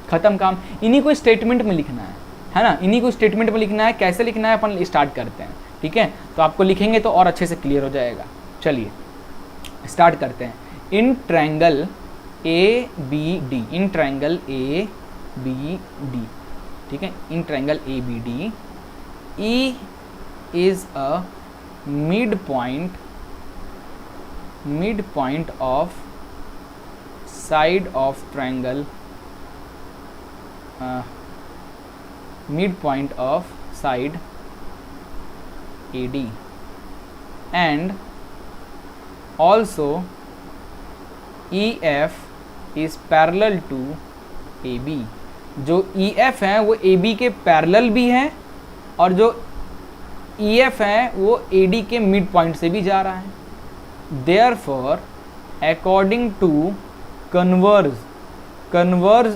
खत्म काम। इन्हीं को स्टेटमेंट में लिखना है ना, इन्हीं को स्टेटमेंट में लिखना है। कैसे लिखना है अपन स्टार्ट करते हैं, ठीक है। तो आपको लिखेंगे तो और अच्छे से क्लियर हो जाएगा। चलिए स्टार्ट करते हैं। In triangle ABD, in triangle ABD, ठीक है, in triangle ABD E is a midpoint of side of triangle, midpoint of side AD, and also EF is parallel to AB। जो EF है वो AB के parallel भी है, और जो EF है वो AD के मिड पॉइंट से भी जा रहा है। Therefore according to converse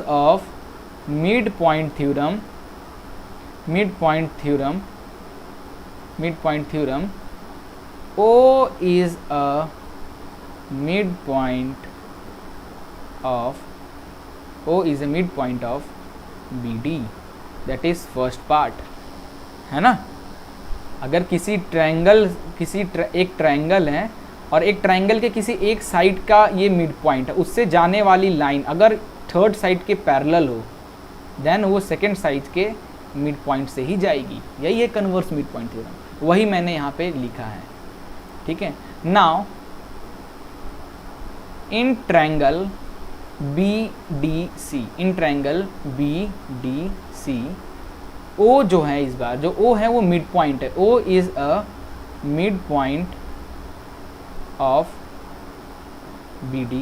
of mid point theorem O is a midpoint of BD, that is first part, है ना। अगर एक ट्रायंगल है और एक ट्रायंगल के किसी एक साइड का ये मिड पॉइंट है, उससे जाने वाली लाइन अगर थर्ड साइड के पैरेलल हो, देन वो सेकंड साइड के मिड पॉइंट से ही जाएगी। यही है कन्वर्स मिड पॉइंट थ्योरम, वही मैंने यहाँ पे लिखा है, ठीक है। Now in triangle BDC, in triangle BDC O जो है, इस बार जो O है वो मिड पॉइंट है। O is a mid point of BD,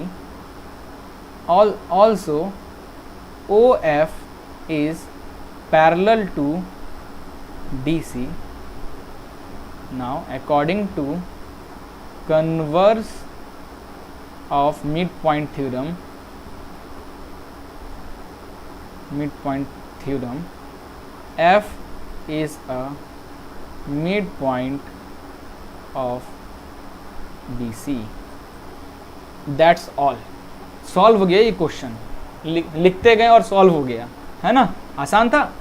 also OF is parallel to DC। now according to converse of midpoint theorem, F is a midpoint of BC। That's all। Solve हो गया ये question, लिखते गए और solve हो गया, है ना, आसान था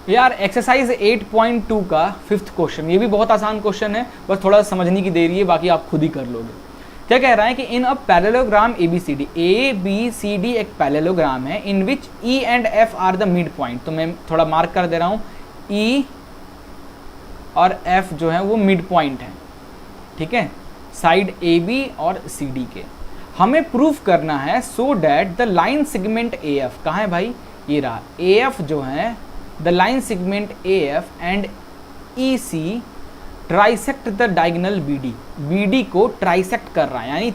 यार। एक्सरसाइज 8.2 का 5th क्वेश्चन, ये भी बहुत आसान क्वेश्चन है, बस थोड़ा समझने की देरी है, बाकी आप खुद ही कर लोगे। क्या कह रहा है कि इन अ पैरेललोग्राम ABCD एक पैरेललोग्राम है in which E and F are the mid point. तो मैं थोड़ा मार्क कर दे रहा हूँ, E और F जो है वो मिड पॉइंट है, ठीक है, साइड AB और CD के। हमें प्रूफ करना है so that the line segment AF, कहाँ है भाई, ये रहा AF जो है, the line segment AF and EC trisect the diagonal BD को ट्राइसेक्ट कर रहा है, यानी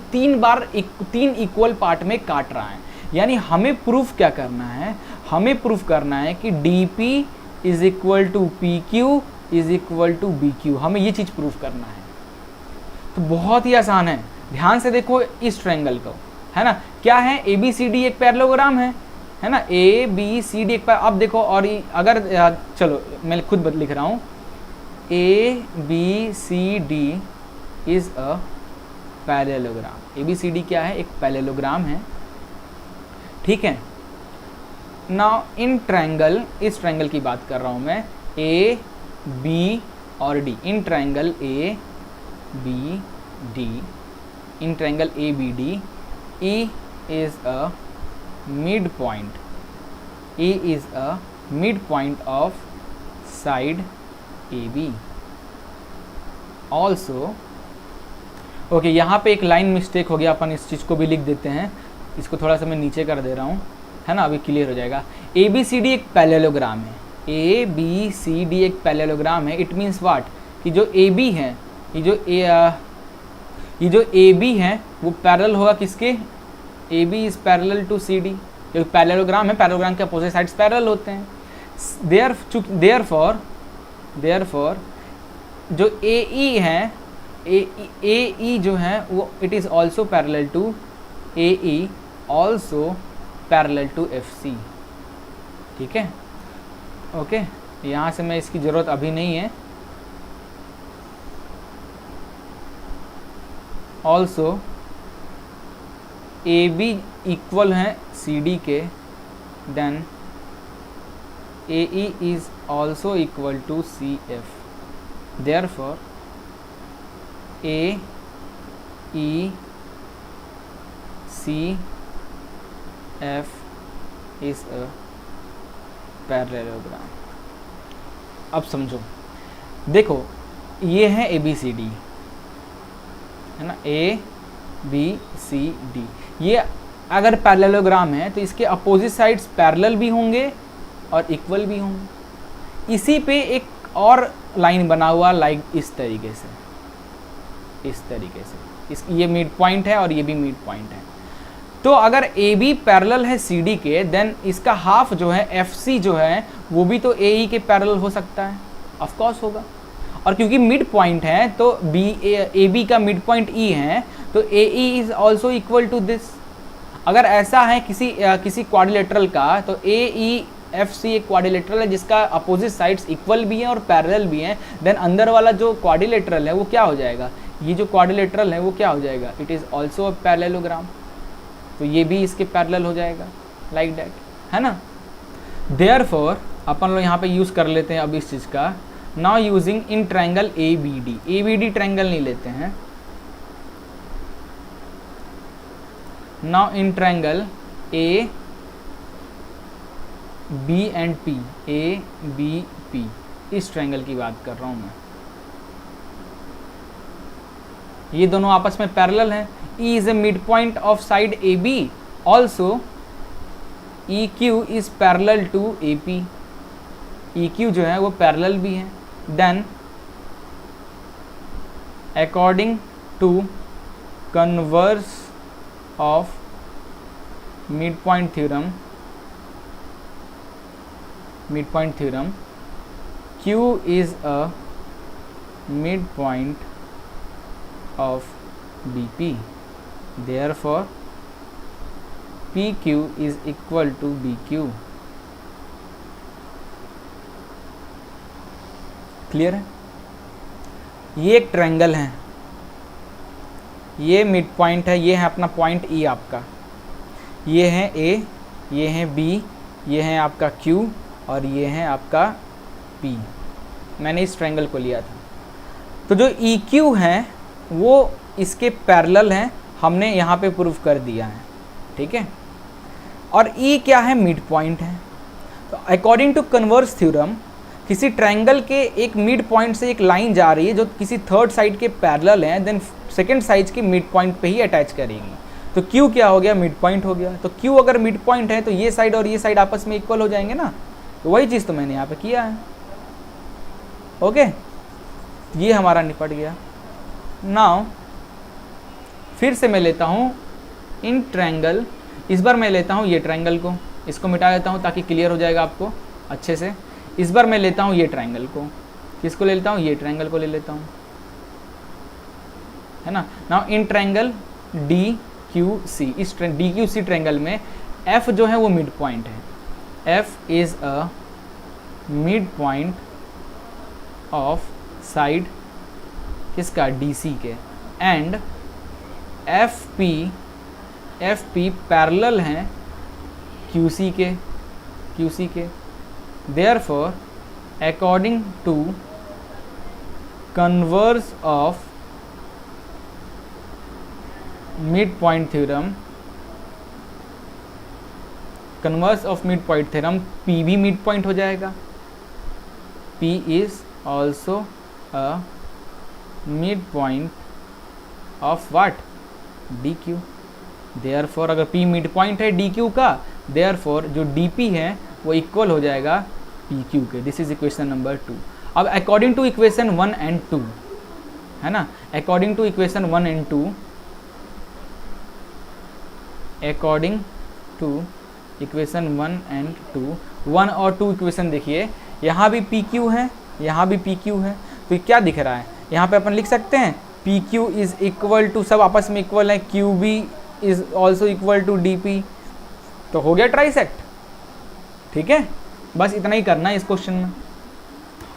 3 इक्वल पार्ट में काट रहा है। यानी हमें प्रूफ क्या करना है, हमें प्रूफ करना है कि DP is equal to PQ is equal to BQ, हमें ये चीज़ प्रूफ करना है। तो बहुत ही आसान है, ध्यान से देखो इस ट्रायंगल को, है ना, क्या है, ABCD एक पैरेललोग्राम है ना, ABCD एक अब देखो, और अगर चलो मैं खुद लिख रहा हूँ, ABCD is a parallelogram. ABCD क्या है, एक पैरेललोग्राम है, ठीक है। नाउ इन ट्रायंगल, इस ट्रायंगल की बात कर रहा हूँ मैं, AB और D, in triangle ABD, in triangle ABD, E is a midpoint, E is a midpoint of side AB also, okay, यहाँ पे एक लाइन मिस्टेक हो गया, अपन इस चीज़ को भी लिख देते हैं, इसको थोड़ा सा मैं नीचे कर दे रहा हूँ, है ना, अभी क्लियर हो जाएगा। ABCD एक पैरेललोग्राम है, ABCD एक पैरेललोग्राम है, इट मीन्स व्हाट, कि जो AB है, ये जो AB है वो पैरेलल होगा किसके, AB is parallel to CD, जो पैरेललोग्राम है, पैरेललोग्राम के अपोजिट साइड्स पैरेलल होते हैं। देयरफॉर जो AE है, AE जो है वो it is also parallel to AE, also parallel to FC, ठीक है, ओके। यहाँ से मैं इसकी ज़रूरत अभी नहीं है। ऑल्सो AB इक्वल है CD के, then AE is also equal to CF, therefore AECF is a parallelogram. अब समझो, देखो ये है ABCD, है ना, ABCD, ये अगर पैरेललोग्राम है तो इसके अपोजिट साइड्स पैरेलल भी होंगे और इक्वल भी होंगे। इसी पे एक और लाइन बना हुआ लाइक इस तरीके से, ये मिड पॉइंट है और ये भी मिड पॉइंट है। तो अगर AB पैरेलल है CD के, देन इसका हाफ जो है FC जो है वो भी तो AE के पैरेलल हो सकता है, ऑफ कोर्स होगा। और क्योंकि मिड पॉइंट है तो AB का मिड पॉइंट E है, तो AE is also equal to this. अगर ऐसा है किसी क्वाड्रिलेटरल का, तो AEFC एक क्वाड्रिलेटरल है जिसका अपोजिट साइड्स इक्वल भी हैं और पैरेलल भी हैं, देन अंदर वाला जो क्वाड्रिलेटरल है वो क्या हो जाएगा, ये जो क्वाड्रिलेटरल है वो क्या हो जाएगा, it is also a parallelogram, तो ये भी इसके पैरेलल हो जाएगा, लाइक दैट, है ना। देयरफॉर अपन लोग यहाँ पे यूज़ कर लेते हैं अब इस चीज़ का, now using in triangle ABD triangle नहीं लेते हैं, now in triangle ABP, ABP, इस ट्रायंगल की बात कर रहा हूँ मैं, ये दोनों आपस में पैरेलल हैं। E is a midpoint of side AB, also EQ is parallel to AP, EQ जो है वो पैरेलल भी है। Then according to converse of midpoint theorem, Q is a midpoint of BP, therefore PQ is equal to BQ। Clear है? ये एक triangle है, ये मिड पॉइंट है, ये है अपना पॉइंट E आपका, ये है A, ये है B, ये है आपका Q और ये है आपका P। मैंने इस ट्रायंगल को लिया था, तो जो EQ है वो इसके पैरेलल हैं, हमने यहाँ पे प्रूफ कर दिया है, ठीक है। और E क्या है, मिड पॉइंट है। तो अकॉर्डिंग टू कन्वर्स थ्योरम, किसी ट्रायंगल के एक मिड पॉइंट से एक लाइन जा रही है जो किसी थर्ड साइड के पैरेलल है, देन सेकंड साइड की मिड पॉइंट पे ही अटैच करेगी। तो Q क्या हो गया, मिड पॉइंट हो गया। तो Q अगर मिड पॉइंट है तो ये साइड और ये साइड आपस में इक्वल हो जाएंगे ना, तो वही चीज़ तो मैंने यहाँ पे किया है। ओके, ये हमारा निपट गया। नाउ फिर से मैं लेता हूँ इन ट्रायंगल, इस बार मैं लेता हूँ ये ट्रायंगल को, इसको मिटा देता हूँ ताकि क्लियर हो जाएगा आपको अच्छे से। इस बार मैं लेता हूँ ये ट्रायंगल को, किसको ले लेता हूँ, ये ट्रायंगल को ले लेता हूँ, है ना। Now in triangle D Q C, इस डी क्यू सी ट्रायंगल में एफ जो है वो मिड पॉइंट है, F is a mid point of side किसका, डी सी के, एंड एफ पी पैरेलल हैं क्यू सी के। Therefore according to converse of mid point theorem, converse of mid point theorem, P भी mid point हो जाएगा। P is also a mid point of what, DQ। Therefore अगर P mid point है DQ का, therefore जो DP है वो equal हो जाएगा PQ के। This is equation number 2। अब अकॉर्डिंग टू इक्वेशन 1 एंड 2, है ना, according to equation 1 and 2, according to equation 1 and 2, 1 और 2 इक्वेशन देखिए, यहाँ भी PQ है, यहाँ भी PQ है, तो क्या दिख रहा है यहाँ पे, अपन लिख सकते हैं PQ इज इक्वल टू, सब आपस में इक्वल है, QB is also equal to DP, तो हो गया ट्राइसेक्ट। ठीक है, बस इतना ही करना है इस क्वेश्चन में।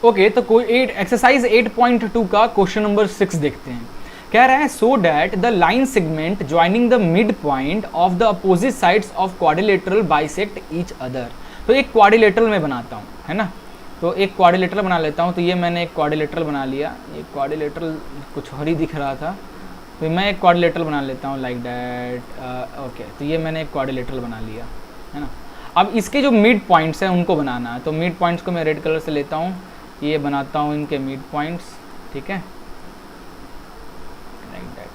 ओके, तो कोई एक्सरसाइज 8.2 का क्वेश्चन नंबर 6 देखते हैं। कह रहा है so that the line segment joining the mid point of the opposite sides of quadrilateral bisect each other. तो एक क्वाड्रिलेटरल में बनाता हूँ, है ना, तो एक क्वाड्रिलेटरल बना लेता हूँ। तो ये मैंने एक क्वाड्रिलेटरल बना लिया, ये क्वाड्रिलेटरल कुछ और ही दिख रहा था, तो मैं एक क्वाड्रिलेटरल बना लेता हूँ लाइक डैट। ओके, तो ये मैंने एक क्वाड्रिलेटरल बना लिया, है ना। अब इसके जो मिड पॉइंट्स हैं उनको बनाना है, तो मिड पॉइंट्स को मैं रेड कलर से लेता हूँ, ये बनाता हूँ इनके मिड पॉइंट्स, ठीक है, लाइक दैट।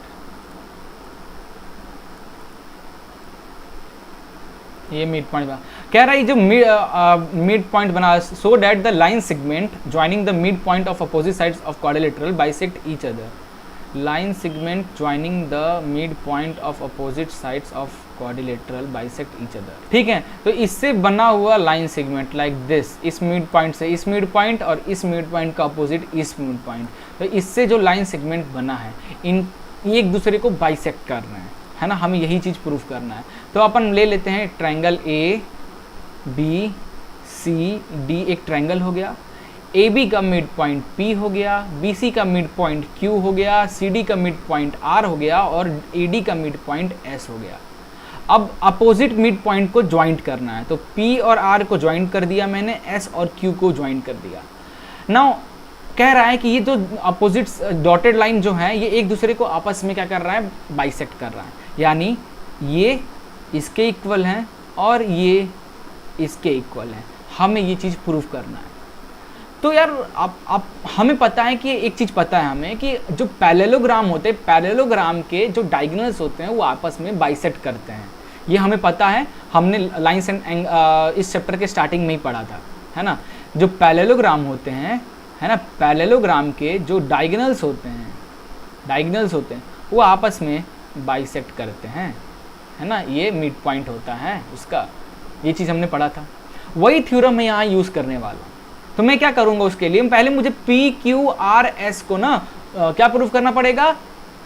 ये मिड पॉइंट बना, कह रहा है जो मिड पॉइंट बना, so that the line segment joining the mid point of opposite sides of quadrilateral bisect each other. Line segment joining the mid point of opposite sides of quadrilateral bisect each other. ठीक है, तो इससे बना हुआ line segment like this, इस mid point से इस mid point और इस मिड पॉइंट का अपोजिट इस मिड पॉइंट, तो इससे जो लाइन सेगमेंट बना है, इन एक दूसरे को बाइसेक्ट कर रहे हैं, है ना, हमें यही चीज़ प्रूफ करना है। तो अपन ले लेते हैं triangle A B C D, एक ट्रायंगल हो गया। AB का मिड पॉइंट P हो गया, BC का मिड पॉइंट Q हो गया, CD का मिड पॉइंट R हो गया और AD का मिड पॉइंट S हो गया। अब अपोजिट मिड पॉइंट को ज्वाइंट करना है, तो P और R को ज्वाइंट कर दिया मैंने, S और Q को ज्वाइंट कर दिया। नाउ कह रहा है कि ये जो अपोजिट डॉटेड लाइन जो है ये एक दूसरे को आपस में क्या कर रहा है, बाइसेक्ट कर रहा है, यानी ये इसके इक्वल हैं और ये इसके इक्वल हैं। हमें ये चीज़ प्रूफ करना है। तो यार आप हमें पता है कि एक चीज़ पता है हमें कि जो पैरेललोग्राम होते हैं, पैरेललोग्राम के जो डायगोनल्स होते हैं वो आपस में बाइसेक्ट करते हैं, ये हमें पता है, हमने लाइन्स एंड इस चैप्टर के स्टार्टिंग में ही पढ़ा था, है ना। जो पैरेललोग्राम होते हैं, है ना, पैरेललोग्राम के जो डायगोनल्स होते हैं वो आपस में बाइसेक्ट करते हैं, है ना, ये मिड पॉइंट होता है उसका, ये चीज़ हमने पढ़ा था। वही थ्योरम मैं यहाँ यूज़ करने वाला हूँ। तो मैं क्या करूँगा उसके लिए, पहले मुझे PQRS को ना क्या प्रूफ करना पड़ेगा,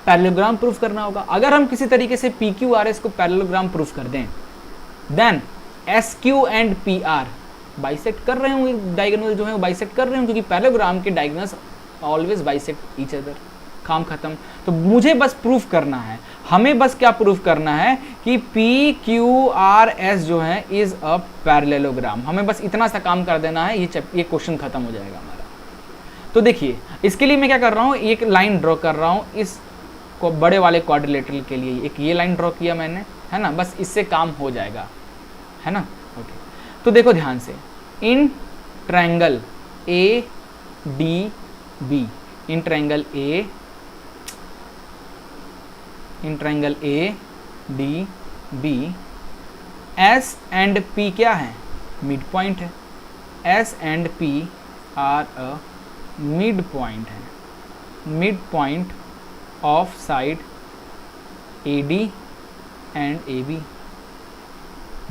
पैरेललोग्राम प्रूफ करना होगा। अगर हम किसी तरीके से PQRS को पैरेललोग्राम प्रूफ कर दें, then SQ and PR bisect कर रहे होंगे, डायगोनल जो है वो बाइसेक्ट कर रहे होंगे, क्योंकि पैरेललोग्राम के diagonals always bisect each other. काम खत्म। तो मुझे बस प्रूफ करना है, हमें बस क्या प्रूफ करना है कि PQRS जो है इज अ पैरेललोग्राम। हमें बस इतना सा काम कर देना है, ये क्वेश्चन खत्म हो जाएगा हमारा। तो देखिए इसके लिए मैं क्या कर रहा हूँ, एक लाइन ड्रॉ कर रहा हूँ इस को बड़े वाले क्वाड्रिलेटरल के लिए, एक ये लाइन ड्रॉ किया मैंने, है ना, बस इससे काम हो जाएगा, है ना। ओके, तो देखो ध्यान से, in triangle A D B, in triangle A D B, S and P क्या है, मिड पॉइंट है, S and P are a mid point है, mid point of side A D and A B.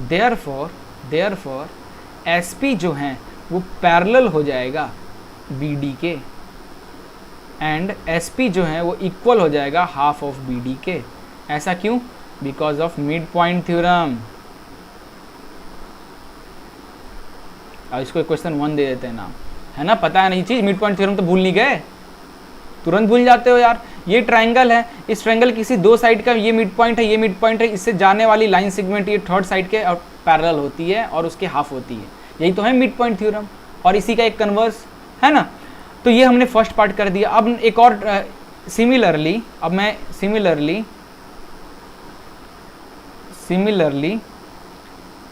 Therefore S P जो है वो parallel हो जाएगा B D के, एंड एस पी जो है वो इक्वल हो जाएगा हाफ ऑफ बी डी के। ऐसा क्यों? Because of mid point theorem. अब इसको क्वेश्चन 1 दे देते हैं नाम, है ना, पता है नहीं चीज, मिड पॉइंट थ्योरम तो भूल नहीं गए, तुरंत भूल जाते हो यार। ये ट्रायंगल है, इस ट्रायंगल किसी दो साइड का, ये मिड पॉइंट है, ये मिड पॉइंट है, इससे जाने वाली लाइन सेगमेंट ये थर्ड साइड के और पैरेलल होती है और उसके हाफ होती है, यही तो है मिड पॉइंट थ्योरम, और इसी का एक कन्वर्स है ना। तो ये हमने फर्स्ट पार्ट कर दिया। अब एक और सिमिलरली, अब मैं similarly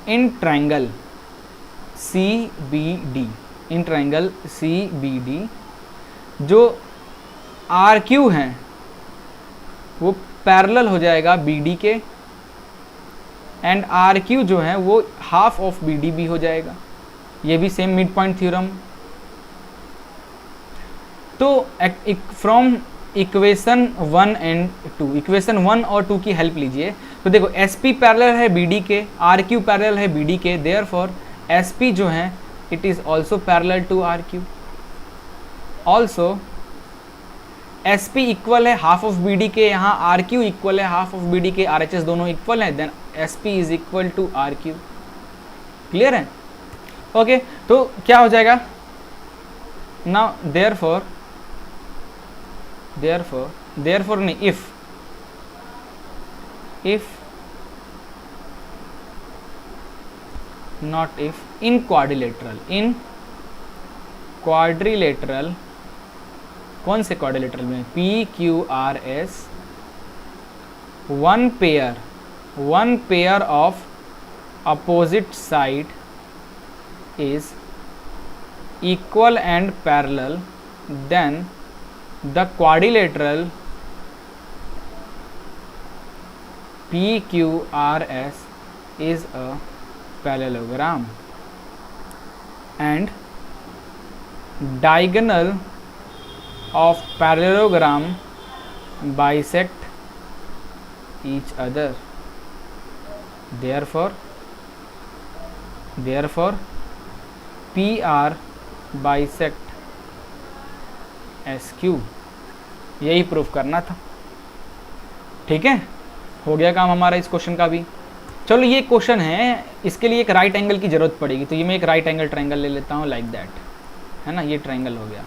in triangle C B D, in triangle C B D जो आर क्यू है वो पैरेलल हो जाएगा बी डी के, एंड आर क्यू जो है वो हाफ ऑफ बी डी भी हो जाएगा, ये भी सेम मिड पॉइंट थ्योरम। तो फ्रॉम इक्वेशन 1 एंड 2, इक्वेशन 1 और 2 की हेल्प लीजिए। तो देखो एस पी पैरेलल है बी डी के, आर क्यू पैरेलल है बी डी के, देयरफॉर एस पी जो है it is also parallel to R Q. Also S P equal है हाफ ऑफ बी डी के, यहाँ आर क्यू इक्वल है हाफ ऑफ बी डी के, आर एच एस दोनों इक्वल है, then S P is equal to R Q. Clear है? Okay, तो क्या हो जाएगा नाउ, देयरफॉर नहीं, if not if, in quadrilateral, कौन से quadrilateral में, P Q R S, one pair of opposite side is equal and parallel, then the quadrilateral PQRS is a parallelogram and diagonal of parallelogram bisect each other. Therefore PR bisect SQ। यही proof करना था। ठीक है, हो गया काम हमारा इस क्वेश्चन का भी। चलो ये क्वेश्चन है, इसके लिए एक राइट एंगल की जरूरत पड़ेगी, तो ये मैं एक राइट एंगल ट्रायंगल ले लेता हूँ लाइक दैट, है ना, ये ट्रायंगल हो गया।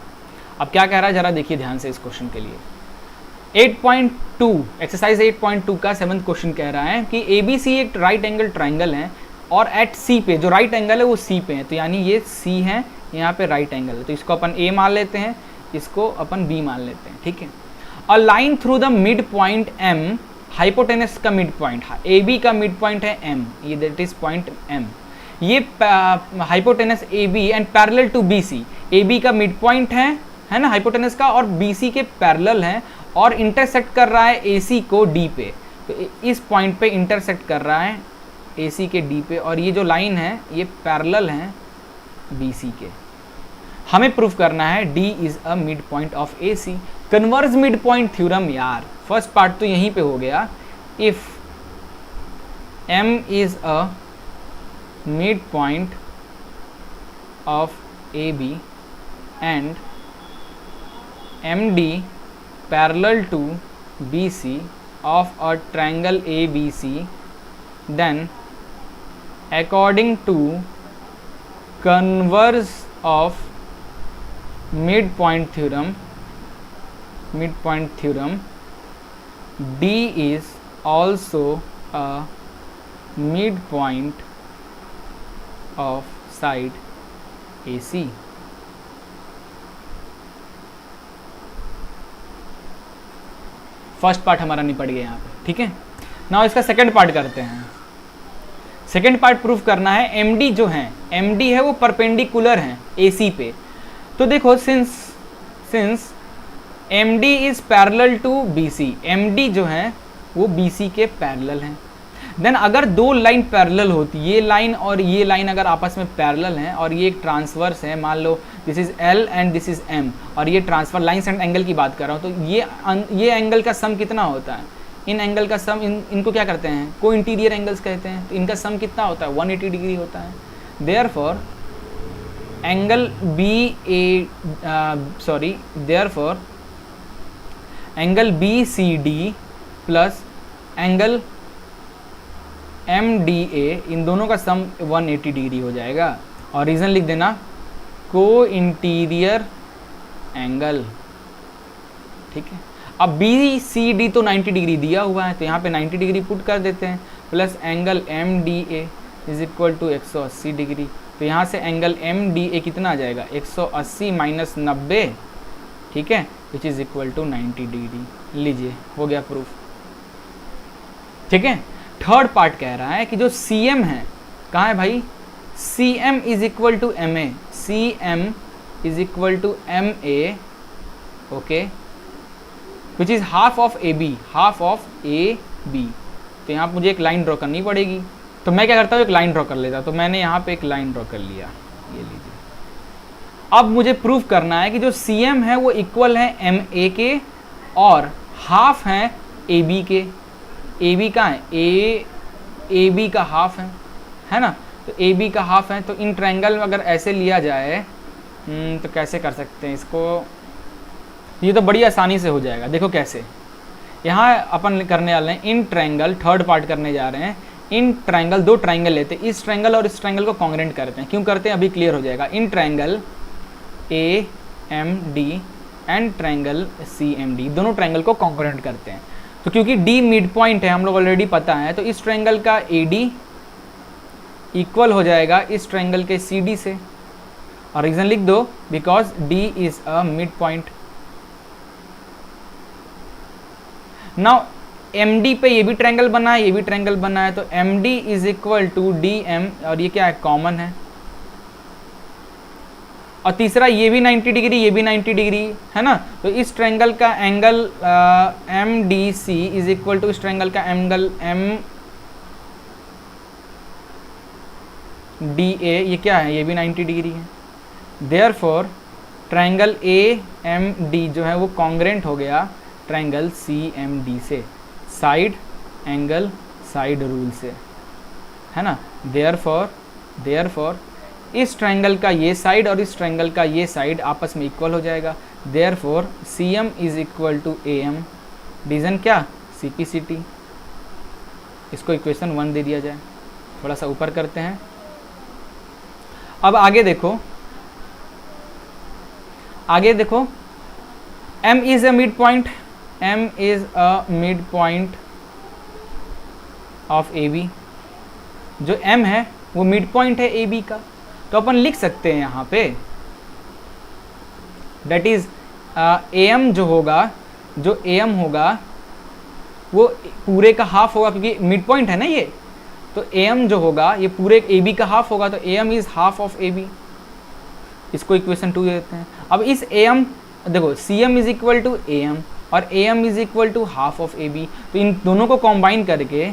अब क्या कह रहा है जरा देखिए ध्यान से इस क्वेश्चन के लिए। 8.2 एक्सरसाइज 8.2 का 7th क्वेश्चन कह रहा है कि ABC एक राइट एंगल ट्रायंगल है और एट C पे जो राइट एंगल है वो C पे है, तो यानी ये C है, यहाँ पे राइट एंगल है, तो इसको अपन A मान लेते हैं, इसको अपन B मान लेते हैं। ठीक है, a line through the mid point M, hypotenuse का मिड पॉइंट, AB का मिड पॉइंट है M, ये दैट इज पॉइंट M, ये hypotenuse AB and parallel to BC, AB का मिड पॉइंट है ना हाइपोटेनस का, और BC के पैरेलल है और इंटरसेक्ट कर रहा है AC को D पे, तो इस पॉइंट पे इंटरसेक्ट कर रहा है AC के D पे, और ये जो लाइन है ये पैरेलल है BC के। हमें प्रूफ करना है D is a mid point of AC। Converse mid point theorem यार, फर्स्ट पार्ट तो यहीं पे हो गया। If M is a mid point of AB and MD parallel to BC of a triangle ABC, then according to converse of midpoint theorem, D is also a midpoint of side AC। First part हमारा निपट गया यहाँ पे। ठीक है, now इसका second part करते हैं। सेकंड पार्ट प्रूफ करना है MD जो है, MD है वो परपेंडिकुलर है AC पे, तो देखो since MD is parallel to BC, MD जो है वो BC के पैरेलल हैं, देन अगर दो लाइन पैरेलल होती, ये लाइन और ये लाइन अगर आपस में पैरेलल हैं और ये एक ट्रांसवर्स है, मान लो this is L and this is M, और ये ट्रांसफर लाइन्स एंड एंगल की बात कर रहा हूँ, तो ये एंगल का सम कितना होता है, इन एंगल का सम, इनको क्या करते हैं, को इंटीरियर एंगल्स कहते हैं, तो इनका सम कितना होता है 180 डिग्री होता है। Therefore angle angle BCD plus angle MDA, इन दोनों का सम 180 डिग्री हो जाएगा, और रीज़न लिख देना को इंटीरियर एंगल, ठीक है। अब BCD तो 90 डिग्री दिया हुआ है, तो यहाँ पे 90 डिग्री पुट कर देते हैं, plus angle MDA is equal to 180 degree, तो यहाँ से एंगल MDA कितना आ जाएगा 180 माइनस 90, ठीक है, which is equal to 90 degree. लीजिए हो गया प्रूफ, ठीक है। थर्ड पार्ट कह रहा है कि जो CM है, कहाँ है भाई, CM is equal to MA, CM is equal to MA, okay, which is half of AB, half of AB। तो यहाँ मुझे एक लाइन ड्रॉ करनी पड़ेगी, तो मैं क्या करता हूँ, एक लाइन ड्रॉ कर लेता, तो मैंने यहाँ पे एक लाइन ड्रॉ कर लिया, ये लीजिए। अब मुझे प्रूफ करना है कि जो CM है वो इक्वल है MA के और हाफ है AB के। AB का है AB का हाफ है ना, तो AB का हाफ है, तो इन ट्रायंगल में अगर ऐसे लिया जाए तो कैसे कर सकते हैं इसको, ये तो बड़ी आसानी से हो जाएगा। देखो कैसे, यहाँ अपन करने वाले हैं इन ट्रायंगल, थर्ड पार्ट करने जा रहे हैं। इन ट्रायंगल, दो ट्रायंगल लेते हैं, इस ट्रायंगल और इस ट्रायंगल को कॉन्ग्रेंट करते हैं। क्यों करते हैं अभी क्लियर हो जाएगा। In triangle AMD and triangle CMD, दोनों ट्रायंगल को कॉन्ग्रेंट करते हैं। तो क्योंकि D मिड पॉइंट है, हम लोग ऑलरेडी पता है, तो इस ट्रायंगल का AD इक्वल हो जाएगा इस ट्रायंगल के CD से, और रीजन लिख दो, because D is a mid point. Now MD पे ये भी ट्रायंगल बना है, ये भी ट्रायंगल बना है, तो MD is equal to DM, और ये क्या है, कॉमन है। और तीसरा ये भी 90 डिग्री, ये भी 90 डिग्री है ना, तो इस ट्रायंगल का angle MDC is equal to इस ट्रायंगल का एंगल MDA, ये क्या है, ये भी 90 डिग्री है। देयरफॉर ट्रायंगल AMD जो है वो कॉन्ग्रेंट हो गया ट्रायंगल CMD से, साइड एंगल साइड रूल से, है ना। देयरफॉर इस ट्रायंगल का ये साइड और इस ट्रायंगल का ये साइड आपस में इक्वल हो जाएगा। Therefore CM is equal to AM, reason क्या, CPCT। इसको इक्वेशन 1 दे दिया जाए। थोड़ा सा ऊपर करते हैं। अब आगे देखो, M is a mid point, M is a mid point of AB। जो M है वो मिड पॉइंट है AB का, तो अपन लिख सकते हैं यहाँ पे दैट इज AM जो AM होगा वो पूरे का हाफ होगा, क्योंकि मिड पॉइंट है ना ये, तो AM जो होगा ये पूरे AB का हाफ होगा, तो AM is half of AB। इसको इक्वेशन 2 देते हैं। अब इस AM देखो, CM is equal to AM और AM is equal to half of AB, तो इन दोनों को कॉम्बाइन करके,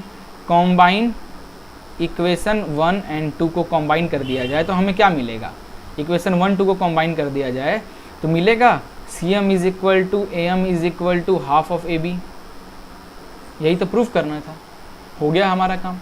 इक्वेशन 1 एंड 2 को कॉम्बाइन कर दिया जाए तो हमें क्या मिलेगा, इक्वेशन 1 2 को कॉम्बाइन कर दिया जाए तो मिलेगा CM is equal to AM is equal to half of AB। यही तो प्रूफ करना था, हो गया हमारा काम।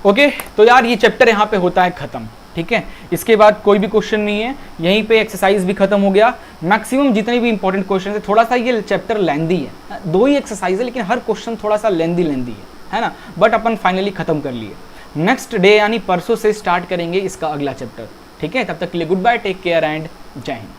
ओके, तो यार ये चैप्टर यहाँ पे होता है ख़त्म, ठीक है। इसके बाद कोई भी क्वेश्चन नहीं है, यहीं पे एक्सरसाइज भी खत्म हो गया। मैक्सिमम जितने भी इंपॉर्टेंट क्वेश्चन है, थोड़ा सा ये चैप्टर लेंदी है, 2 ही एक्सरसाइज है लेकिन हर क्वेश्चन थोड़ा सा लेंदी है ना, बट अपन फाइनली खत्म कर लिए। नेक्स्ट डे यानी परसों से स्टार्ट करेंगे इसका अगला चैप्टर, ठीक है। तब तक के लिए goodbye, take care and जय हिंद।